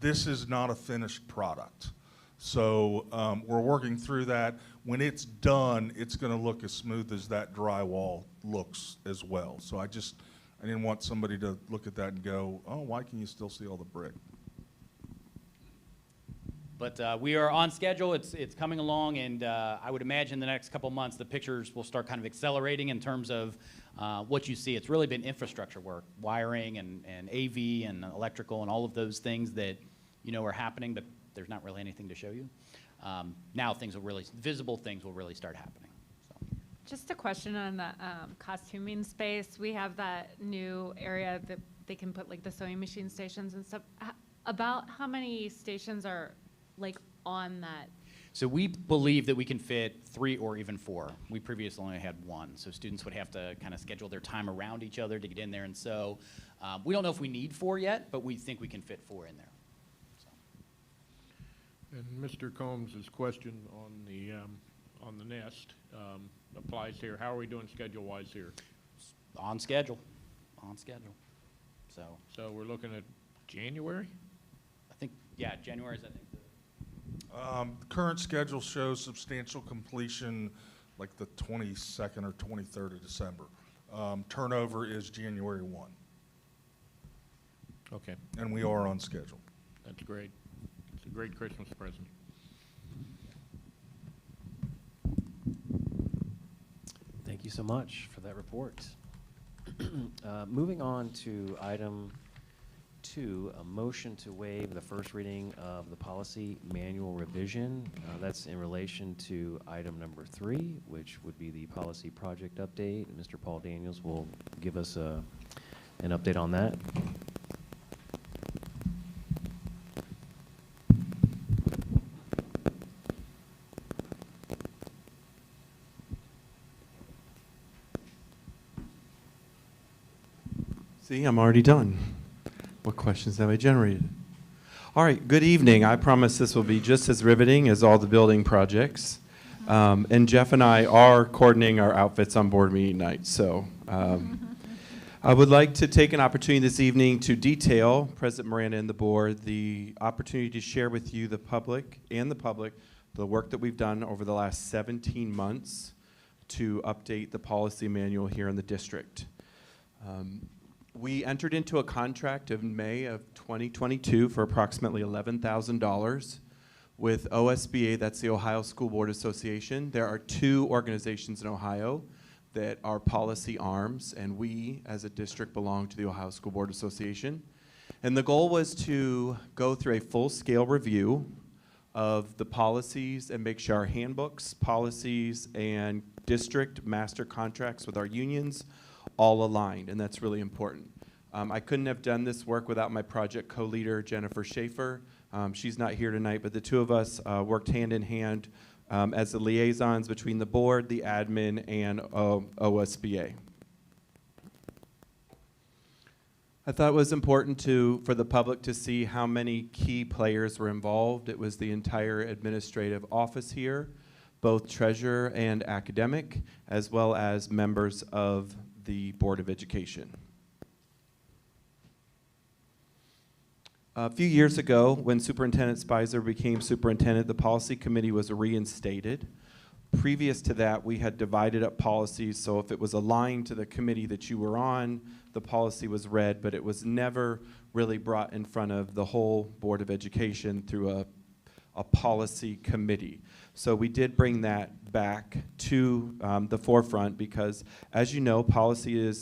This is not a finished product. So we're working through that. When it's done, it's gonna look as smooth as that drywall looks as well. So I didn't want somebody to look at that and go, oh, why can you still see all the brick? But we are on schedule. It's coming along, and I would imagine the next couple months the pictures will start kind of accelerating in terms of what you see. It's really been infrastructure work, wiring and AV and electrical and all of those things that are happening, but there's not really anything to show you. Now visible things will really start happening. So. Just a question on the costuming space. We have that new area that they can put like the sewing machine stations and stuff. About how many stations are on that? So we believe that we can fit 3 or even 4. We previously only had 1, so students would have to kind of schedule their time around each other to get in there and sew. We don't know if we need 4 yet, but we think we can fit 4 in there. So. And Mr. Combs' question on the nest applies here. How are we doing schedule-wise here? On schedule. So we're looking at January? Yeah, January is, I think. The current schedule shows substantial completion like the 22nd or 23rd of December. Turnover is January 1, Okay, and we are on schedule. that's great. It's a great Christmas present. Thank you so much for that report. Moving on to item 2, a motion to waive the first reading of the policy manual revision. That's in relation to item number 3, which would be the policy project update. Mr. Paul Daniels will give us an update on that. See, I'm already done. What questions have I generated? All right, good evening. I promise this will be just as riveting as all the building projects. And Jeff and I are coordinating our outfits on board meeting night. So I would like to take an opportunity this evening to detail, President Miranda and the board, the opportunity to share with you, the public, the work that we've done over the last 17 months to update the policy manual here in the district. We entered into a contract in May of 2022 for approximately $11,000 with OSBA, that's the Ohio School Board Association. There are 2 organizations in Ohio that are policy arms, and we as a district belong to the Ohio School Board Association. And the goal was to go through a full-scale review of the policies and make sure our handbooks, policies, and district master contracts with our unions all aligned, and that's really important. I couldn't have done this work without my project co-leader, Jennifer Schaefer. She's not here tonight, but the 2 of us worked hand in hand as the liaisons between the board, the admin, and OSBA. I thought it was important for the public to see how many key players were involved. It was the entire administrative office here, both treasurer and academic, as well as members of the Board of Education. A few years ago, when Superintendent Spicer became superintendent, the policy committee was reinstated. Previous to that, we had divided up policies, so if it was aligned to the committee that you were on, the policy was read, but it was never really brought in front of the whole Board of Education through a policy committee. So we did bring that back to the forefront because, as you know, policy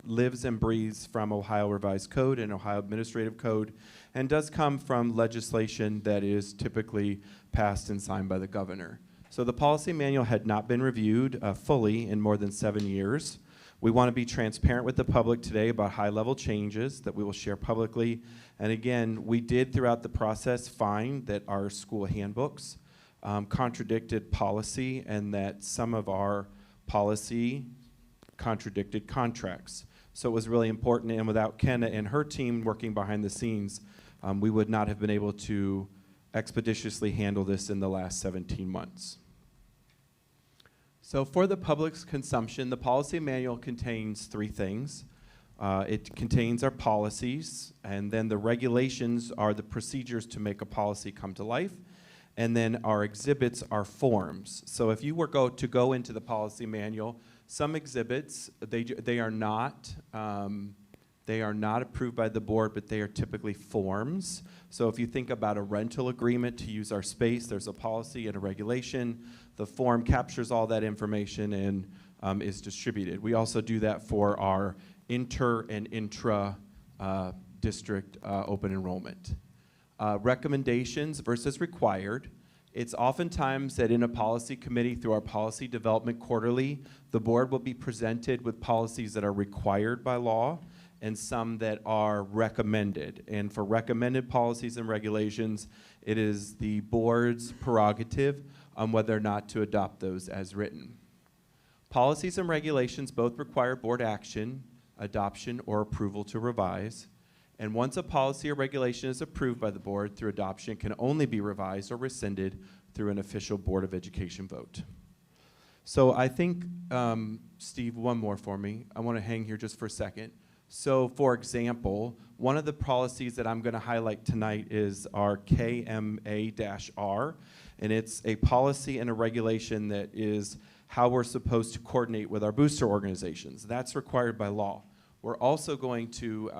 lives and breathes from Ohio Revised Code and Ohio Administrative Code, and does come from legislation that is typically passed and signed by the governor. So the policy manual had not been reviewed fully in more than 7 years. We want to be transparent with the public today about high-level changes that we will share publicly. And again, we did throughout the process find that our school handbooks contradicted policy and that some of our policy contradicted contracts. So it was really important, and without Kenna and her team working behind the scenes, we would not have been able to expeditiously handle this in the last 17 months. So for the public's consumption, the policy manual contains 3 things. It contains our policies, and then the regulations are the procedures to make a policy come to life, and then our exhibits are forms. So if you were to go into the policy manual, some exhibits, they are not approved by the board, but they are typically forms. So if you think about a rental agreement to use our space, there's a policy and a regulation. The form captures all that information and is distributed. We also do that for our inter and intra district open enrollment. Recommendations versus required. It's oftentimes that in a policy committee through our policy development quarterly, the board will be presented with policies that are required by law and some that are recommended. And for recommended policies and regulations, it is the board's prerogative on whether or not to adopt those as written. Policies and regulations both require board action, adoption, or approval to revise. And once a policy or regulation is approved by the board through adoption, it can only be revised or rescinded through an official Board of Education vote. So I think, Steve, one more for me. I want to hang here just for a second. So for example, one of the policies that I'm going to highlight tonight is our KMA-R, and it's a policy and a regulation that is how we're supposed to coordinate with our booster organizations. That's required by law. We're also going to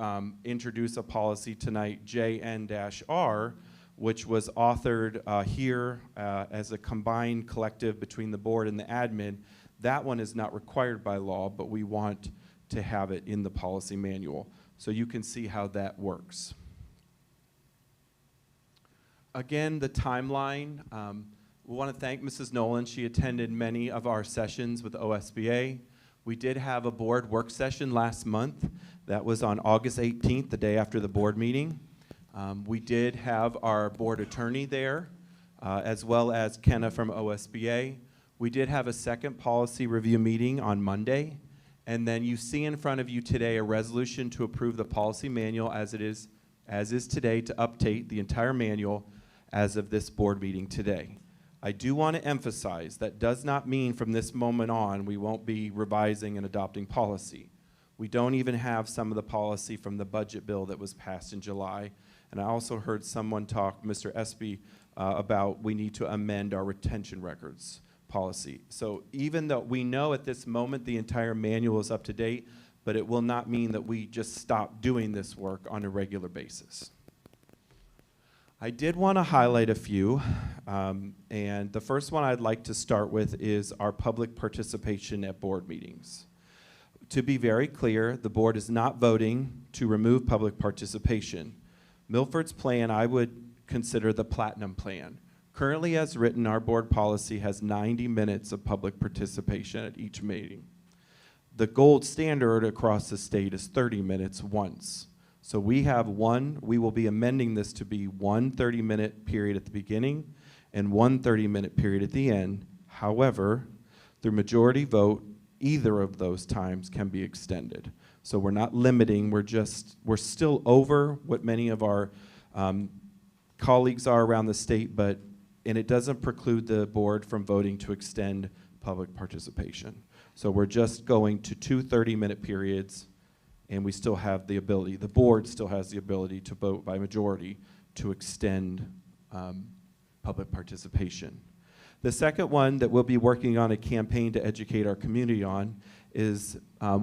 introduce a policy tonight, JN-R, which was authored here as a combined collective between the board and the admin. That one is not required by law, but we want to have it in the policy manual. So you can see how that works. Again, the timeline. We want to thank Mrs. Nolan. She attended many of our sessions with OSBA. We did have a board work session last month. That was on August 18th, the day after the board meeting. We did have our board attorney there, as well as Kenna from OSBA. We did have a second policy review meeting on Monday. And then you see in front of you today a resolution to approve the policy manual as is today, to update the entire manual as of this board meeting today. I do want to emphasize that does not mean from this moment on we won't be revising and adopting policy. We don't even have some of the policy from the budget bill that was passed in July. And I also heard someone talk, Mr. Espy, about we need to amend our retention records policy. So even though we know at this moment the entire manual is up to date, but it will not mean that we just stop doing this work on a regular basis. I did want to highlight a few, and the first one I'd like to start with is our public participation at board meetings. To be very clear, the board is not voting to remove public participation. Milford's plan I would consider the platinum plan. Currently as written, our board policy has 90 minutes of public participation at each meeting. The gold standard across the state is 30 minutes once. So we will be amending this to be one 30-minute period at the beginning and one 30-minute period at the end. However, through majority vote, either of those times can be extended. So we're not limiting, we're still over what many of our colleagues are around the state, and it doesn't preclude the board from voting to extend public participation. So we're just going to two 30-minute periods, and we still have the ability, the board still has the ability to vote by majority to extend public participation. The second one that we'll be working on a campaign to educate our community on is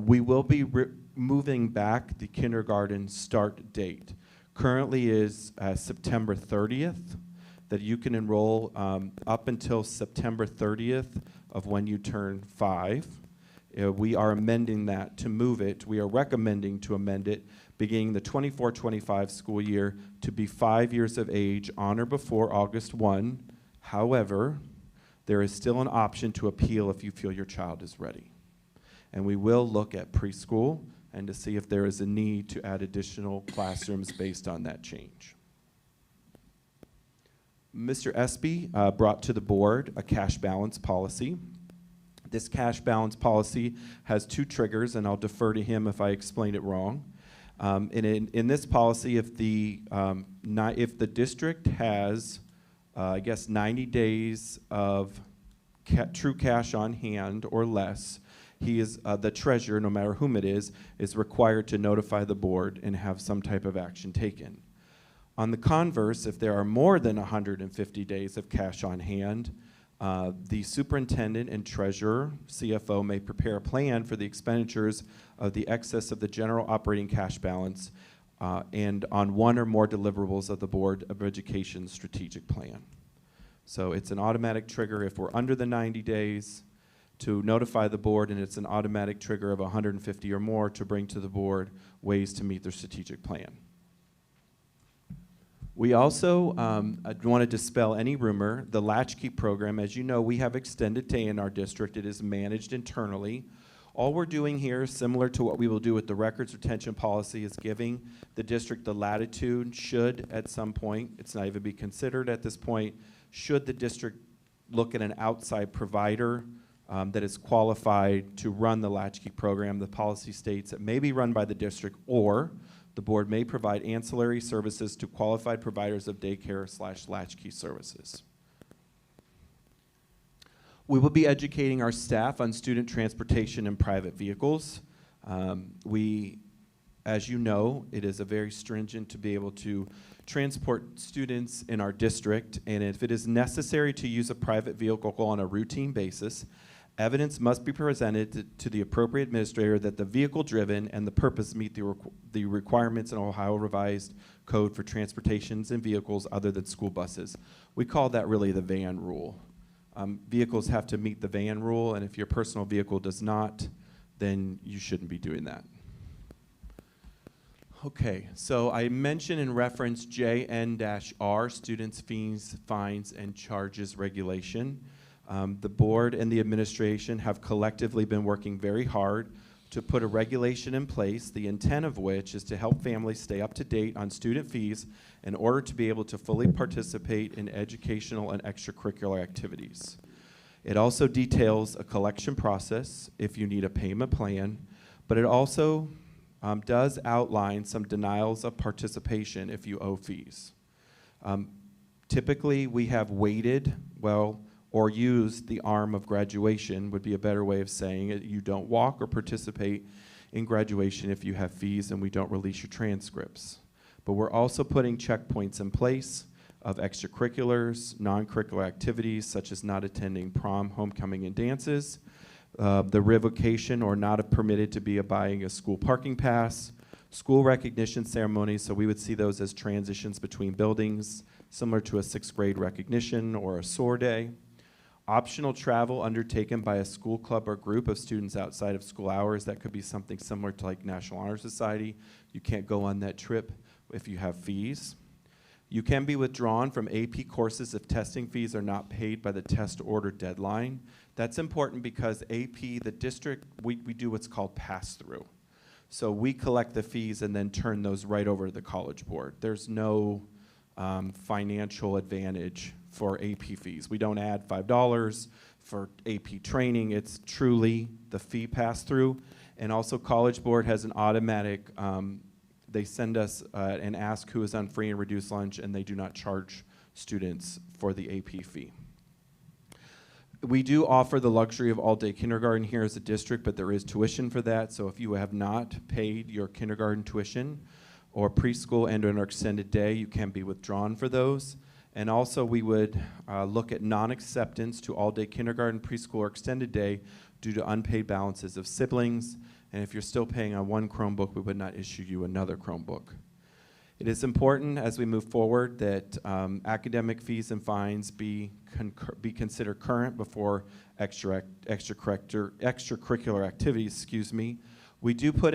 we will be moving back the kindergarten start date. Currently is September 30th, that you can enroll up until September 30th of when you turn 5. We are amending that to move it. We are recommending to amend it beginning the 24-25 school year to be 5 years of age on or before August 1. However, there is still an option to appeal if you feel your child is ready. And we will look at preschool and to see if there is a need to add additional classrooms based on that change. Mr. Espy brought to the board a cash balance policy. This cash balance policy has two triggers, and I'll defer to him if I explain it wrong. In this policy, if the district has, I guess, 90 days of true cash on hand or less, he is the treasurer, no matter whom it is required to notify the board and have some type of action taken. On the converse, if there are more than 150 days of cash on hand, the superintendent and treasurer, CFO, may prepare a plan for the expenditures of the excess of the general operating cash balance and on one or more deliverables of the Board of Education strategic plan. So it's an automatic trigger if we're under the 90 days to notify the board, and it's an automatic trigger of 150 or more to bring to the board ways to meet their strategic plan. We also want to dispel any rumor. The Latchkey program, as you know, we have extended day in our district. It is managed internally. All we're doing here, similar to what we will do with the records retention policy, is giving the district the latitude, should at some point, it's not even be considered at this point, should the district look at an outside provider that is qualified to run the Latchkey program. The policy states it may be run by the district, or the board may provide ancillary services to qualified providers of daycare/latchkey services. We will be educating our staff on student transportation and private vehicles. We As you know, it is a very stringent to be able to transport students in our district, and if it is necessary to use a private vehicle on a routine basis, evidence must be presented to the appropriate administrator that the vehicle driven and the purpose meet the requirements in Ohio Revised Code for transportations and vehicles other than school buses. We call that really the van rule. Vehicles have to meet the van rule, and if your personal vehicle does not, then you shouldn't be doing that. Okay, so I mentioned in reference JN-R, Students' Fees, Fines, and Charges Regulation. The board and the administration have collectively been working very hard to put a regulation in place, the intent of which is to help families stay up to date on student fees in order to be able to fully participate in educational and extracurricular activities. It also details a collection process if you need a payment plan, but it also does outline some denials of participation if you owe fees. Typically, we have waited, or used the arm of graduation would be a better way of saying it. You don't walk or participate in graduation if you have fees, and we don't release your transcripts. But we're also putting checkpoints in place of extracurriculars, non-curricular activities such as not attending prom, homecoming, and dances, the revocation or not permitted to be buying a school parking pass, school recognition ceremonies, so we would see those as transitions between buildings, similar to a 6th grade recognition or a SOAR day. Optional travel undertaken by a school club or group of students outside of school hours. That could be something similar to like National Honor Society. You can't go on that trip if you have fees. You can be withdrawn from AP courses if testing fees are not paid by the test order deadline. That's important because AP, the district, we do what's called pass-through. So we collect the fees and then turn those right over to the College Board. There's no financial advantage for AP fees. We don't add $5 for AP training. It's truly the fee pass-through. And also College Board has an automatic, they send us and ask who is on free and reduced lunch, and they do not charge students for the AP fee. We do offer the luxury of all-day kindergarten here as a district, but there is tuition for that. So if you have not paid your kindergarten tuition or preschool and/or an extended day, you can be withdrawn for those. And also we would look at non-acceptance to all-day kindergarten, preschool, or extended day due to unpaid balances of siblings. And if you're still paying on one Chromebook, we would not issue you another Chromebook. It is important as we move forward that academic fees and fines be considered current before extracurricular activities, We do put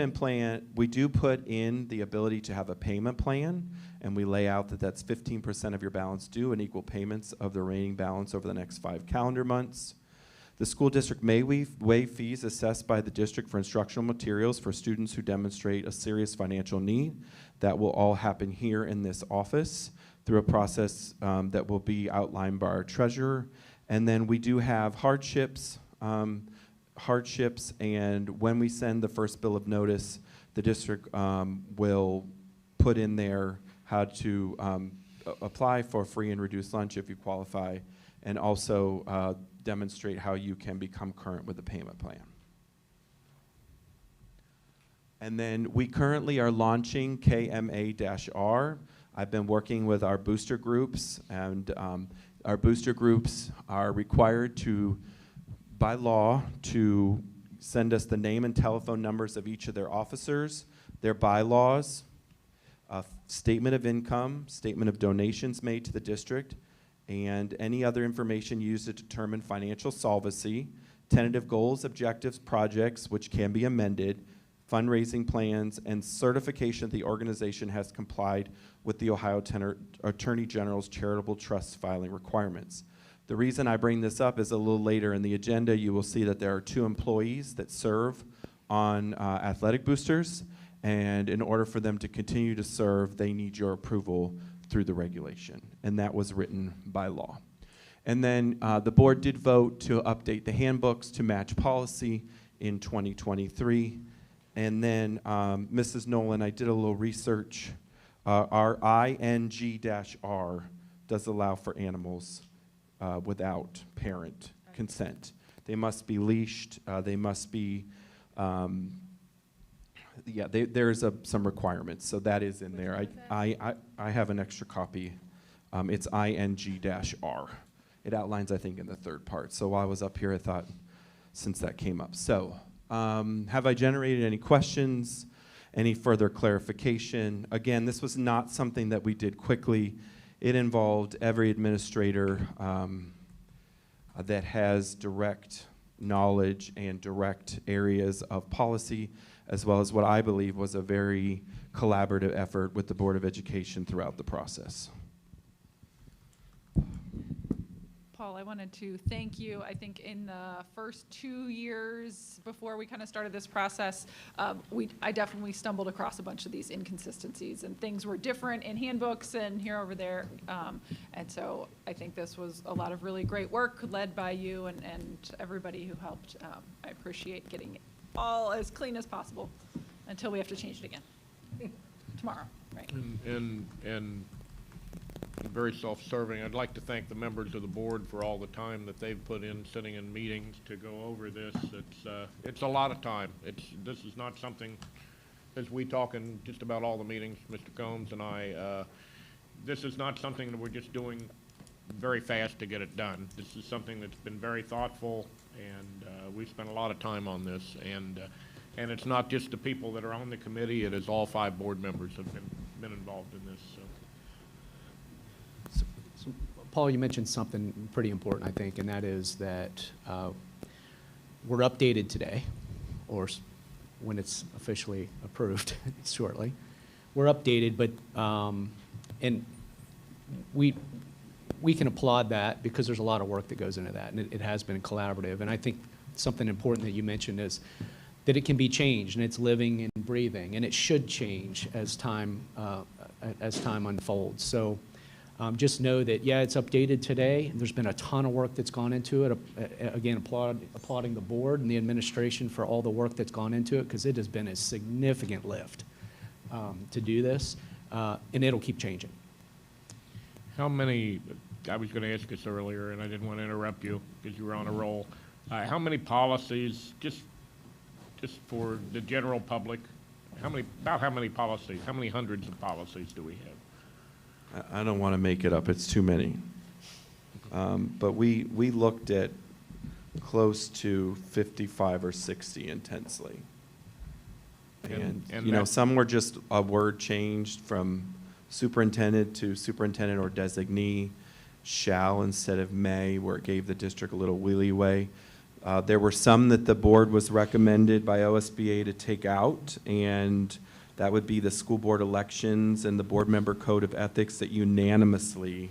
in the ability to have a payment plan, and we lay out that that's 15% of your balance due and equal payments of the remaining balance over the next 5 calendar months. The school district may waive fees assessed by the district for instructional materials for students who demonstrate a serious financial need. That will all happen here in this office through a process that will be outlined by our treasurer. And then we do have hardships, and when we send the first bill of notice, the district will put in there how to apply for free and reduced lunch if you qualify, and also demonstrate how you can become current with the payment plan. And then we currently are launching KMA-R. I've been working with our booster groups, and our booster groups are required to, by law, to send us the name and telephone numbers of each of their officers, their bylaws, a statement of income, statement of donations made to the district, and any other information used to determine financial solvency, tentative goals, objectives, projects, which can be amended, fundraising plans, and certification that the organization has complied with the Ohio Attorney General's charitable trust filing requirements. The reason I bring this up is a little later in the agenda, you will see that there are 2 employees that serve on athletic boosters, and in order for them to continue to serve, they need your approval through the regulation, and that was written by law. And then the board did vote to update the handbooks to match policy in 2023. And then, Mrs. Nolan, I did a little research. Our ING-R does allow for animals without parent consent. They must be leashed. They must be Yeah, there's some requirements, so that is in Which there. one is that? I have an extra copy. It's ING-R. It outlines, I think, in the third part. So while I was up here, I thought, since that came up. So, have I generated any questions? Any further clarification? Again, this was not something that we did quickly. It involved every administrator that has direct knowledge and direct areas of policy, as well as what I believe was a very collaborative effort with the Board of Education throughout the process. Paul, I wanted to thank you. I think in the first 2 years before we kind of started this process, I definitely stumbled across a bunch of these inconsistencies, and things were different in handbooks and here over there. And so I think this was a lot of really great work led by you and everybody who helped. I appreciate getting it all as clean as possible until we have to change it again tomorrow, right? And very self-serving. I'd like to thank the members of the board for all the time that they've put in sitting in meetings to go over this. It's a lot of time. This is not something, as we talk in just about all the meetings, Mr. Combs and I, this is not something that we're just doing very fast to get it done. This is something that's been very thoughtful, and we've spent a lot of time on this. And it's not just the people that are on the committee. It is all 5 board members have been involved in this. So. Paul, you mentioned something pretty important, I think, and that is that we're updated today, or when it's officially approved shortly. We're updated, but and we can applaud that because there's a lot of work that goes into that, and it has been collaborative. And I think something important that you mentioned is that it can be changed, and it's living and breathing, and it should change as time unfolds. So. Just know that, yeah, it's updated today. There's been a ton of work that's gone into it. Again, applauding the board and the administration for all the work that's gone into it, because it has been a significant lift to do this, and it'll keep changing. How many, I was going to ask this earlier, and I didn't want to interrupt you because you were on a roll. How many policies, just for the general public, how many policies, how many hundreds of policies do we have? I don't want to make it up. It's too many. But we looked at close to 55 or 60 intensely. And you know, some were just a word changed from superintendent to superintendent or designee, shall instead of may, where it gave the district a little leeway. There were some that the board was recommended by OSBA to take out, and that would be the school board elections and the board member code of ethics that unanimously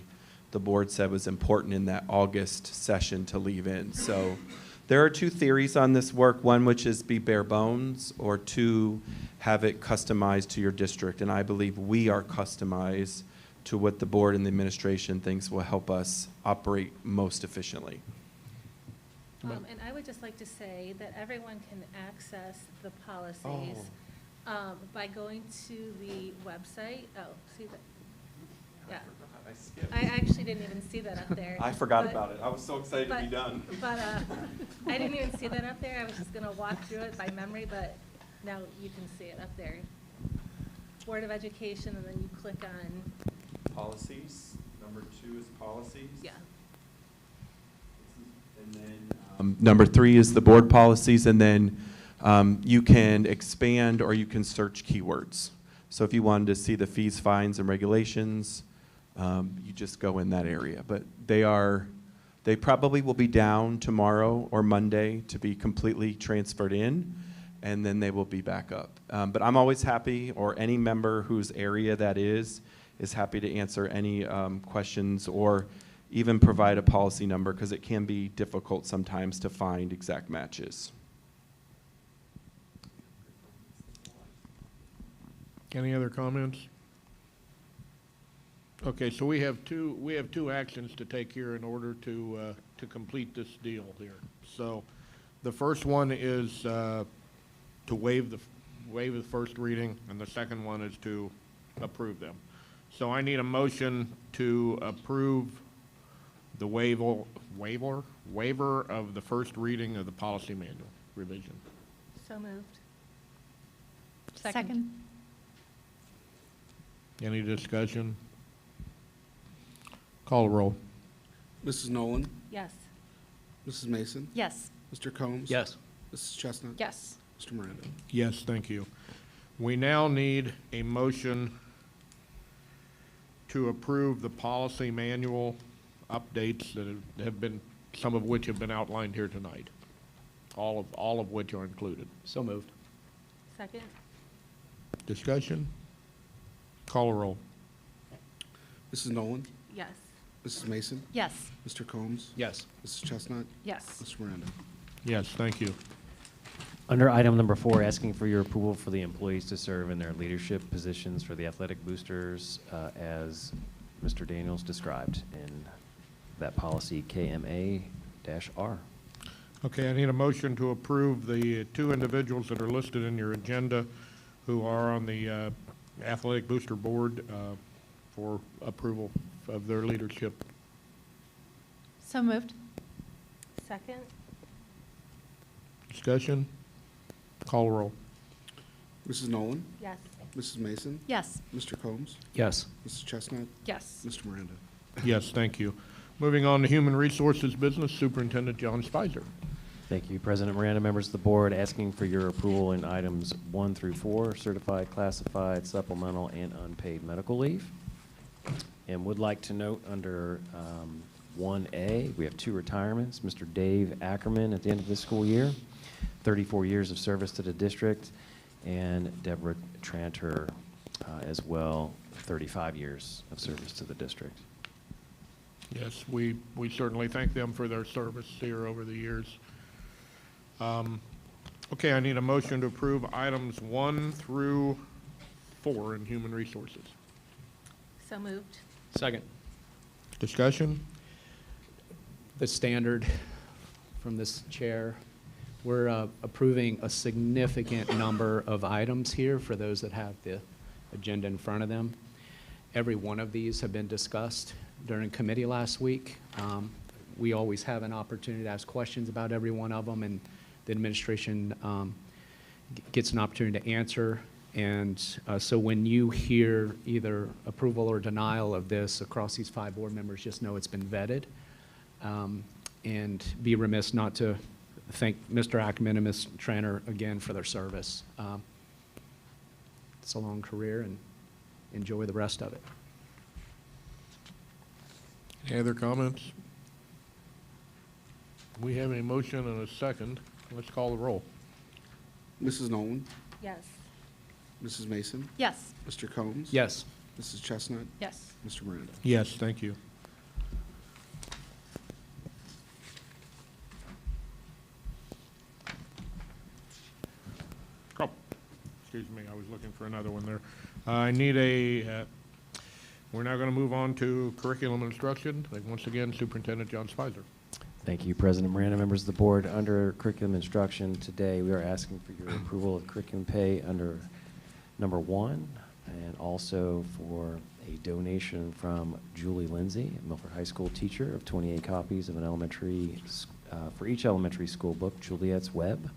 the board said was important in that August session to leave in. So there are 2 theories on this work, one which is be bare bones, or 2, have it customized to your district. And I believe we are customized to what the board and the administration thinks will help us operate most efficiently. And I would just like to say that everyone can access the policies by going to the website. Oh, see that? Yeah. I actually didn't even see that up there. I forgot about it. I was so excited to be done. But I didn't even see that up there. I was just going to walk through it by memory, but now you can see it up there. Board of Education, and then you click on Policies. Number 2 is policies. yeah. And then number 3 is the board policies, and then you can expand or you can search keywords. So if you wanted to see the fees, fines, and regulations, you just go in that area. But they probably will be down tomorrow or Monday to be completely transferred in, and then they will be back up. But I'm always happy, or any member whose area that is happy to answer any questions or even provide a policy number, because it can be difficult sometimes to find exact matches. Any other comments? Okay, so we have two actions to take here in order to complete this deal here. So the first one is to waive the first reading, and the second one is to approve them. So I need a motion to approve the waiver of the first reading of the policy manual revision. So moved. Second. Any discussion? Call the roll. Mrs. Nolan? Yes. Mrs. Mason? Yes. Mr. Combs? Yes. Mrs. Chestnut? Yes. Mr. Miranda? Yes, thank you. We now need a motion to approve the policy manual updates that have been, some of which have been outlined here tonight. All of which are included. So moved. Second? Discussion? Call a roll. Mrs. Nolan? Yes. Mrs. Mason? Yes. Mr. Combs? Yes. Mrs. Chestnut? Yes. Mr. Miranda? Yes, thank you. Under item number 4, asking for your approval for the employees to serve in their leadership positions for the athletic boosters, as Mr. Daniels described in that policy KMA-R. Okay, I need a motion to approve the 2 individuals that are listed in your agenda who are on the Athletic Booster Board for approval of their leadership. So moved. Second? Discussion? Call roll. Mrs. Nolan? Yes. Mrs. Mason? Yes. Mr. Combs? Yes. Mrs. Chestnut? Yes. Mr. Miranda? Yes, thank you. Moving on to Human Resources Business, Superintendent John Spicer. Thank you, President Miranda, members of the board, asking for your approval in items 1 through 4, certified, classified, supplemental, and unpaid medical leave. And would like to note under 1A, we have 2 retirements. Mr. Dave Ackerman at the end of this school year, 34 years of service to the district, and Deborah Tranter as well, 35 years of service to the district. Yes, we certainly thank them for their service here over the years. Okay, I need a motion to approve items 1 through 4 in Human Resources. So moved. Second. Discussion? The standard from this chair, we're approving a significant number of items here for those that have the agenda in front of them. Every one of these have been discussed during committee last week. We always have an opportunity to ask questions about every one of them, and the administration gets an opportunity to answer. And so when you hear either approval or denial of this across these 5 board members, just know it's been vetted. And be remiss not to thank Mr. Ackerman and Ms. Tranter again for their service. It's a long career, and enjoy the rest of it. Any other comments? We have a motion and a second. Let's call the roll. Mrs. Nolan? Yes. Mrs. Mason? Yes. Mr. Combs? Yes. Mrs. Chestnut? Yes. Mr. Miranda? Yes, thank you. Oh, excuse me, I was looking for another one there. I need we're now going to move on to curriculum instruction. Once again, Superintendent John Spicer. Thank you, President Miranda, members of the board. Under curriculum instruction today, we are asking for your approval of curriculum pay under number 1, and also for a donation from Julie Lindsay, a Milford High School teacher, of 28 copies of an elementary, for each elementary school book, Juliet's Web.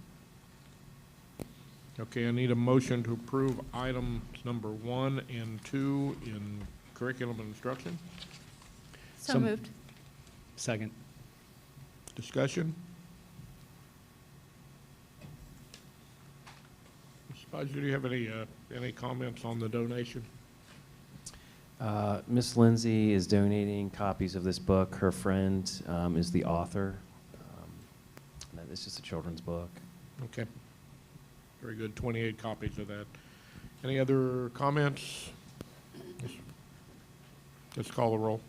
Okay, I need a motion to approve items number 1 and 2 in curriculum instruction. So moved. Second. Discussion? Ms. Spicer, do you have any comments on the donation? Miss Lindsay is donating copies of this book. Her friend is the author. It's just a children's book. Okay. Very good, 28 copies of that. Any other comments? Let's call the roll.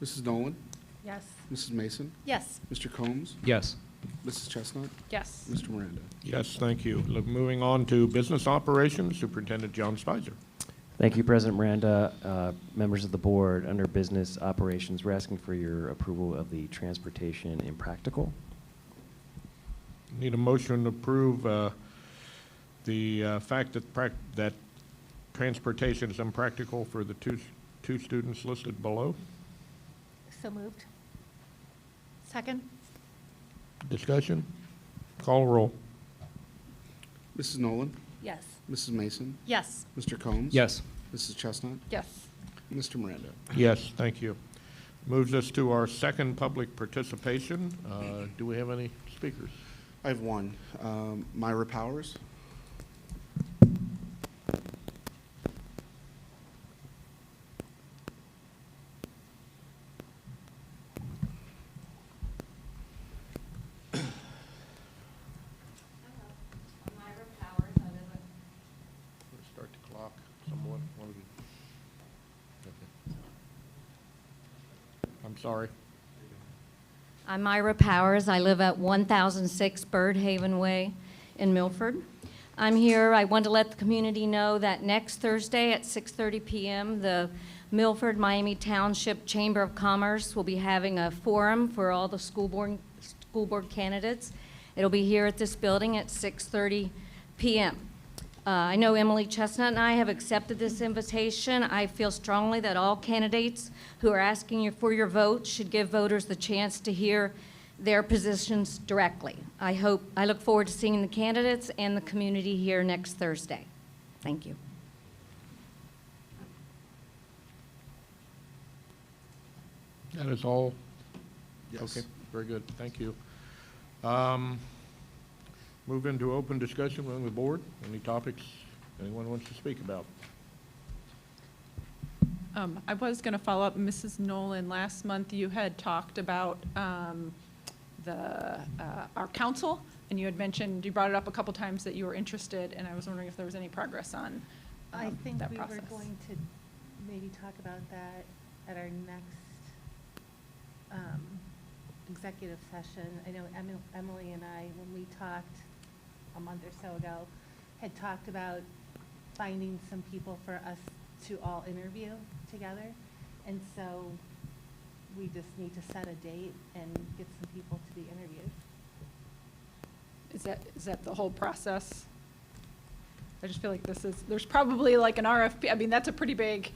Mrs. Nolan? Yes. Mrs. Mason? Yes. Mr. Combs? Yes. Mrs. Chestnut? Yes. Mr. Miranda? Yes, thank you. Moving on to business operations, Superintendent John Spicer. Thank you, President Miranda. Members of the board, under business operations, we're asking for your approval of the transportation impractical. Need a motion to approve the fact that transportation is impractical for the two students listed below. So moved. Second. Discussion? Call roll. Mrs. Nolan? Yes. Mrs. Mason, Yes. Mr. Combs? Yes. Mrs. Chestnut? Yes. Mr. Miranda? Yes, thank you. Moves us to our second public participation. Do we have any speakers? I have one. Myra Powers? Start the clock, someone. One of you. Okay. I'm sorry. I'm Myra Powers. I live at 1006 Bird Haven Way in Milford. I'm here, I want to let the community know that next Thursday at 6:30 p.m., the Milford Miami Township Chamber of Commerce will be having a forum for all the school board candidates. It'll be here at this building at 6:30 p.m. I know Emily Chestnut and I have accepted this invitation. I feel strongly that all candidates who are asking you for your vote should give voters the chance to hear their positions directly. I look forward to seeing the candidates and the community here next Thursday. Thank you. That is all? Yes. Okay, very good, thank you. Move into open discussion among the board. Any topics anyone wants to speak about? I was going to follow up, Mrs. Nolan, last month you had talked about our council, and you had mentioned, you brought it up a couple times that you were interested, and I was wondering if there was any progress on I think that we process. were going to maybe talk about that at our next executive session. I know Emily and I, when we talked a month or so ago, had talked about finding some people for us to all interview together. And so we just need to set a date and get some people to be interviewed. Is that the whole process? I just feel like there's probably like an RFP. I mean, that's a pretty big,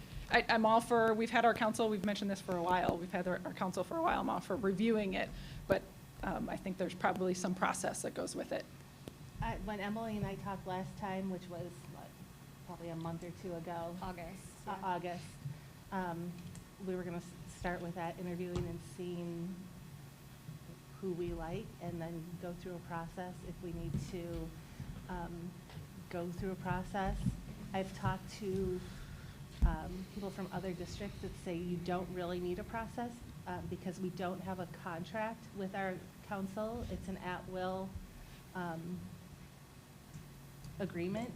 I'm all for, we've had our council, we've mentioned this for a while. We've had our council for a while. I'm all for reviewing it. But I think there's probably some process that goes with it. When Emily and I talked last time, which was probably a month or two ago. August. We were going to start with that, interviewing and seeing who we like, and then go through a process if we need to go through a process. I've talked to people from other districts that say you don't really need a process because we don't have a contract with our council. It's an at-will agreement,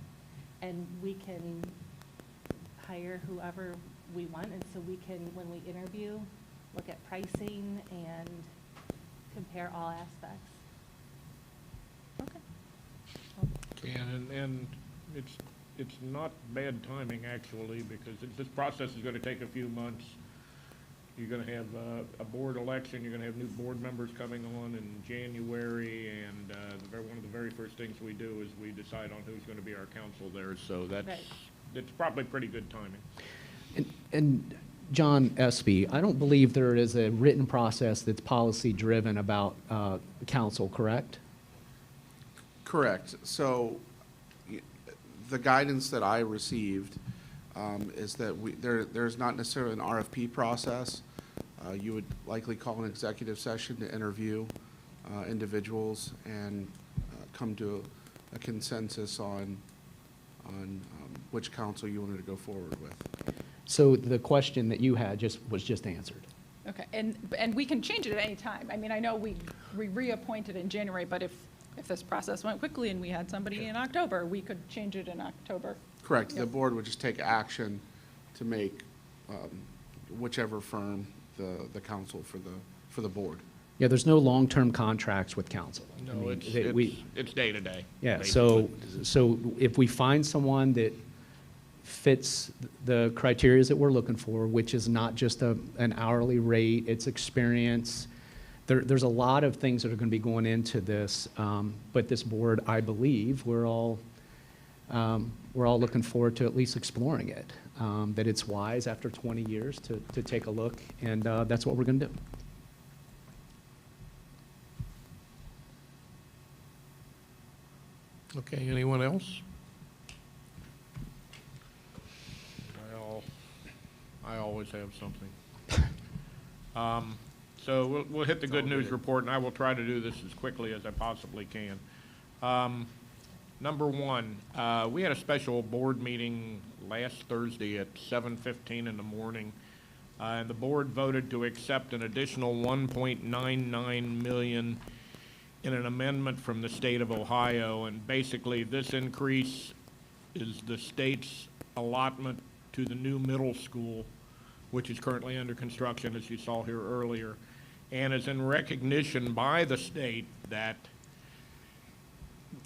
and we can hire whoever we want, and so we can, when we interview, look at pricing and compare all aspects. Okay. And it's not bad timing, actually, because this process is going to take a few months. You're going to have a board election, you're going to have new board members coming on in January, and one of the very first things we do is we decide on who's going to be our council there, so it's probably pretty good timing. And John Espy, I don't believe there is a written process that's policy-driven about council, correct? Correct. So the guidance that I received is that there's not necessarily an RFP process. You would likely call an executive session to interview individuals and come to a consensus on which council you wanted to go forward with. So the question that you had was just answered. Okay, and we can change it at any time. I mean, I know we reappointed in January, but if this process went quickly and we had somebody in October, we could change it in October. Correct. The Yep. board would just take action to make whichever firm the council for the board. Yeah, there's no long-term contracts with council. I No, mean, it's day to day. Yeah, so if we find someone that fits the criteria that we're looking for, which is not just an hourly rate, it's experience. There's a lot of things that are going to be going into this, but this board, I believe, we're all looking forward to at least exploring it. That it's wise after 20 years to take a look, and that's what we're going to do. Okay, anyone else? I always have something. So we'll hit the good news report, and I will try to do this as quickly as I possibly can. Number one, we had a special board meeting last Thursday at 7:15 in the morning, and the board voted to accept an additional $1.99 million in an amendment from the state of Ohio, and basically this increase is the state's allotment to the new middle school, which is currently under construction, as you saw here earlier, and is in recognition by the state that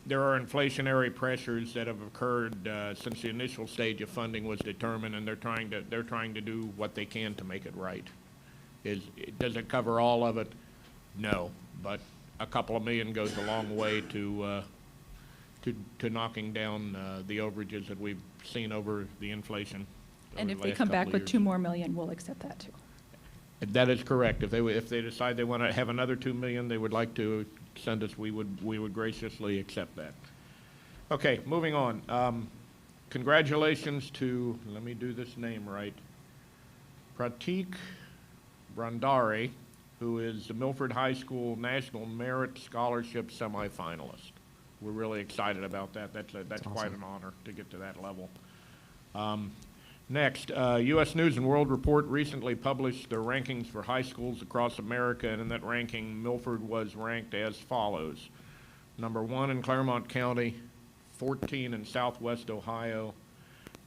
there are inflationary pressures that have occurred since the initial stage of funding was determined, and they're trying to do what they can to make it right. Does it cover all of it? No, but a couple of million goes a long way to knocking down the overages that we've seen over the inflation. And over if the they last come couple back of with years. 2 more million, we'll accept that too. That is correct. If they decide they want to have another 2 million, they would like to send us, we would graciously accept that. Okay, moving on. Congratulations to, let me do this name right, Pratik Brandare, who is the Milford High School National Merit Scholarship semifinalist. We're really excited about that. That's quite an honor to get to that level. Next, U.S. News and World Report recently published their rankings for high schools across America, and in that ranking, Milford was ranked as follows. Number 1 in Claremont County, 14 in Southwest Ohio,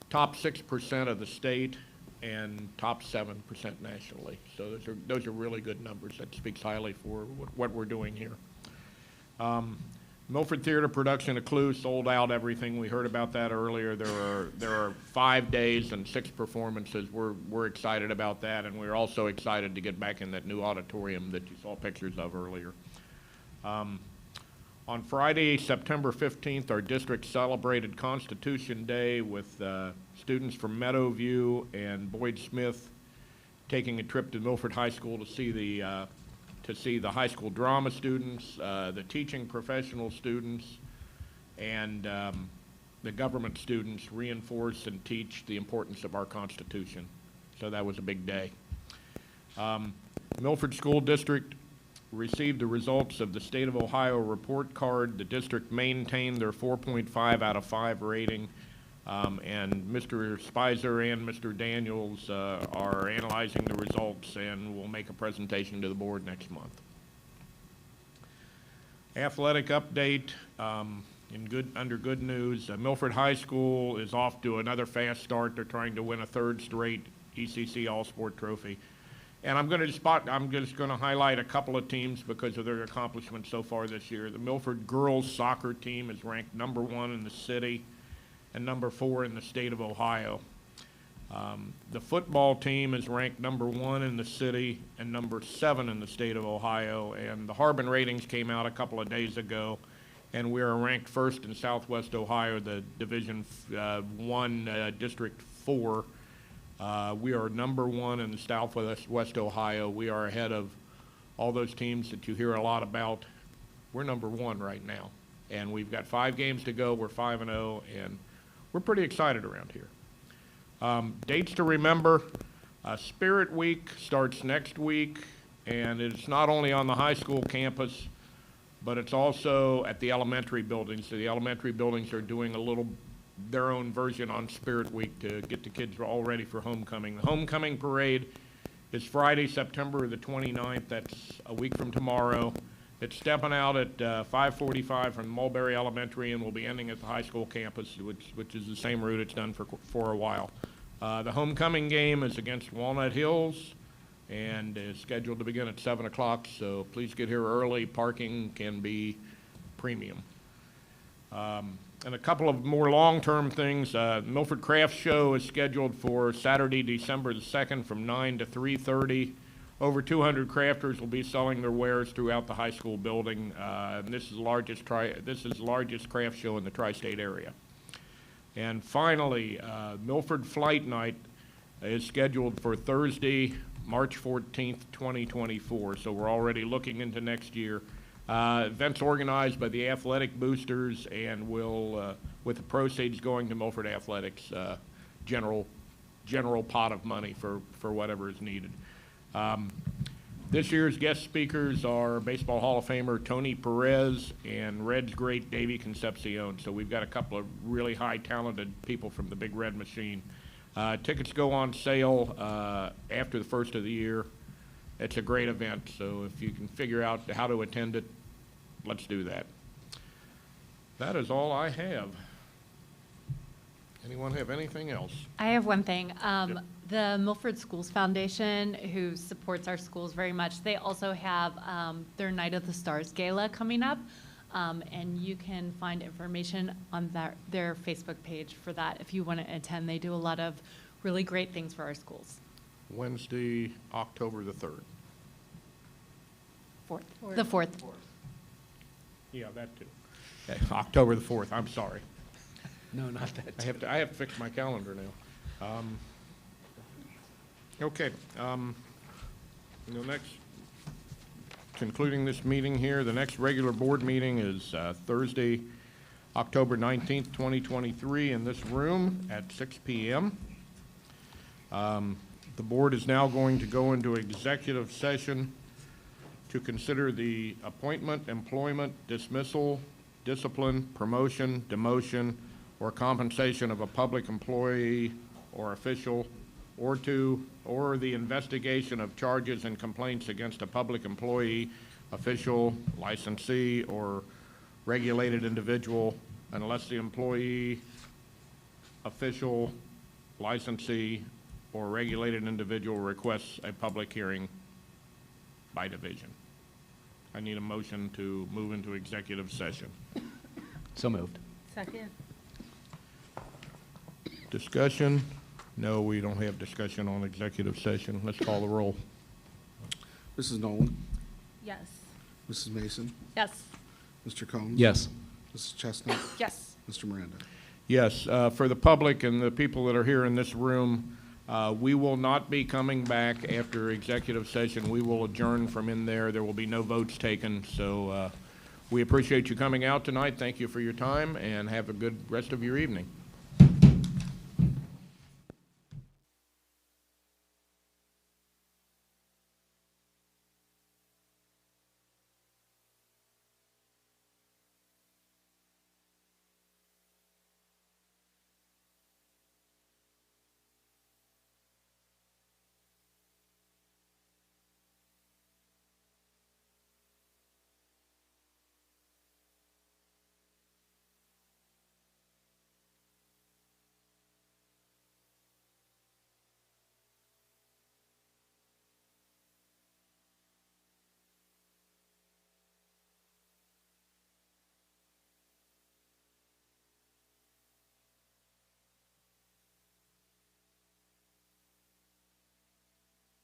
top 6% of the state, and top 7% nationally. So those are really good numbers. That speaks highly for what we're doing here. Milford Theater Production, A Clue, sold out everything. We heard about that earlier. There are 5 days and 6 performances. We're excited about that, and we're also excited to get back in that new auditorium that you saw pictures of earlier. On Friday, September 15th, our district celebrated Constitution Day with students from Meadowview and Boyd Smith taking a trip to Milford High School to see the high school drama students, the teaching professional students, and the government students reinforce and teach the importance of our Constitution. So that was a big day. Milford School District received the results of the State of Ohio report card. The district maintained their 4.5 out of 5 rating, and Mr. Spicer and Mr. Daniels are analyzing the results and will make a presentation to the board next month. Athletic update, under good news, Milford High School is off to another fast start. They're trying to win a 3rd straight ECC All-Sport trophy. And I'm just going to highlight a couple of teams because of their accomplishments so far this year. The Milford girls soccer team is ranked number 1 in the city and number 4 in the state of Ohio. The football team is ranked number 1 in the city and number 7 in the state of Ohio. And the Harbin ratings came out a couple of days ago, and we are ranked 1st in Southwest Ohio, the Division 1 District 4. We are number 1 in the Southwest Ohio. We are ahead of all those teams that you hear a lot about. We're number 1 right now, and we've got 5 games to go. We're 5-0, and we're pretty excited around here. Dates to remember, Spirit Week starts next week, and it's not only on the high school campus, but it's also at the elementary buildings. So the elementary buildings are doing their own version on Spirit Week to get the kids all ready for homecoming. The homecoming parade is Friday, September the 29th. That's a week from tomorrow. It's stepping out at 5:45 from Mulberry Elementary and will be ending at the high school campus, which is the same route it's done for a while. The homecoming game is against Walnut Hills and is scheduled to begin at 7 o'clock, so please get here early. Parking can be premium. And a couple of more long-term things. Milford Craft Show is scheduled for Saturday, December the 2nd from 9 to 3:30. Over 200 crafters will be selling their wares throughout the high school building. And this is the largest craft show in the tri-state area. And finally, Milford Flight Night is scheduled for Thursday, March 14th, 2024. So we're already looking into next year. Events organized by the athletic boosters and will, with the proceeds going to Milford Athletics, general general pot of money for whatever is needed. This year's guest speakers are Baseball Hall of Famer Tony Perez and Reds great Davey Concepcion. So we've got a couple of really high talented people from the Big Red Machine. Tickets go on sale after the first of the year. It's a great event, so if you can figure out how to attend it, let's do that. That is all I have. Anyone have anything else? I have one thing. The Milford Schools Foundation, who supports our schools very much, they also have their Night of the Stars Gala coming up, and you can find information on their Facebook page for that if you want to attend. They do a lot of really great things for our schools. Wednesday, October the 3rd. The 4th. Yeah, that too. October the 4th, I'm sorry. No, not that. I have to fix my calendar now. Okay, next, concluding this meeting here, the next regular board meeting is Thursday, October 19th, 2023, in this room at 6 p.m. The board is now going to go into executive session to consider the appointment, employment, dismissal, discipline, promotion, demotion, or compensation of a public employee or official, or the investigation of charges and complaints against a public employee, official, licensee, or regulated individual, unless the employee, official, licensee, or regulated individual requests a public hearing by division. I need a motion to move into executive session. So moved. Second. Discussion? No, we don't have discussion on executive session. Let's call the roll. Mrs. Nolan? Yes. Mrs. Mason? Yes. Mr. Combs? Yes. Mrs. Chestnut? Yes. Mr. Miranda? Yes, for the public and the people that are here in this room, we will not be coming back after executive session. We will adjourn from in there. There will be no votes taken. So we appreciate you coming out tonight. Thank you for your time, and have a good rest of your evening.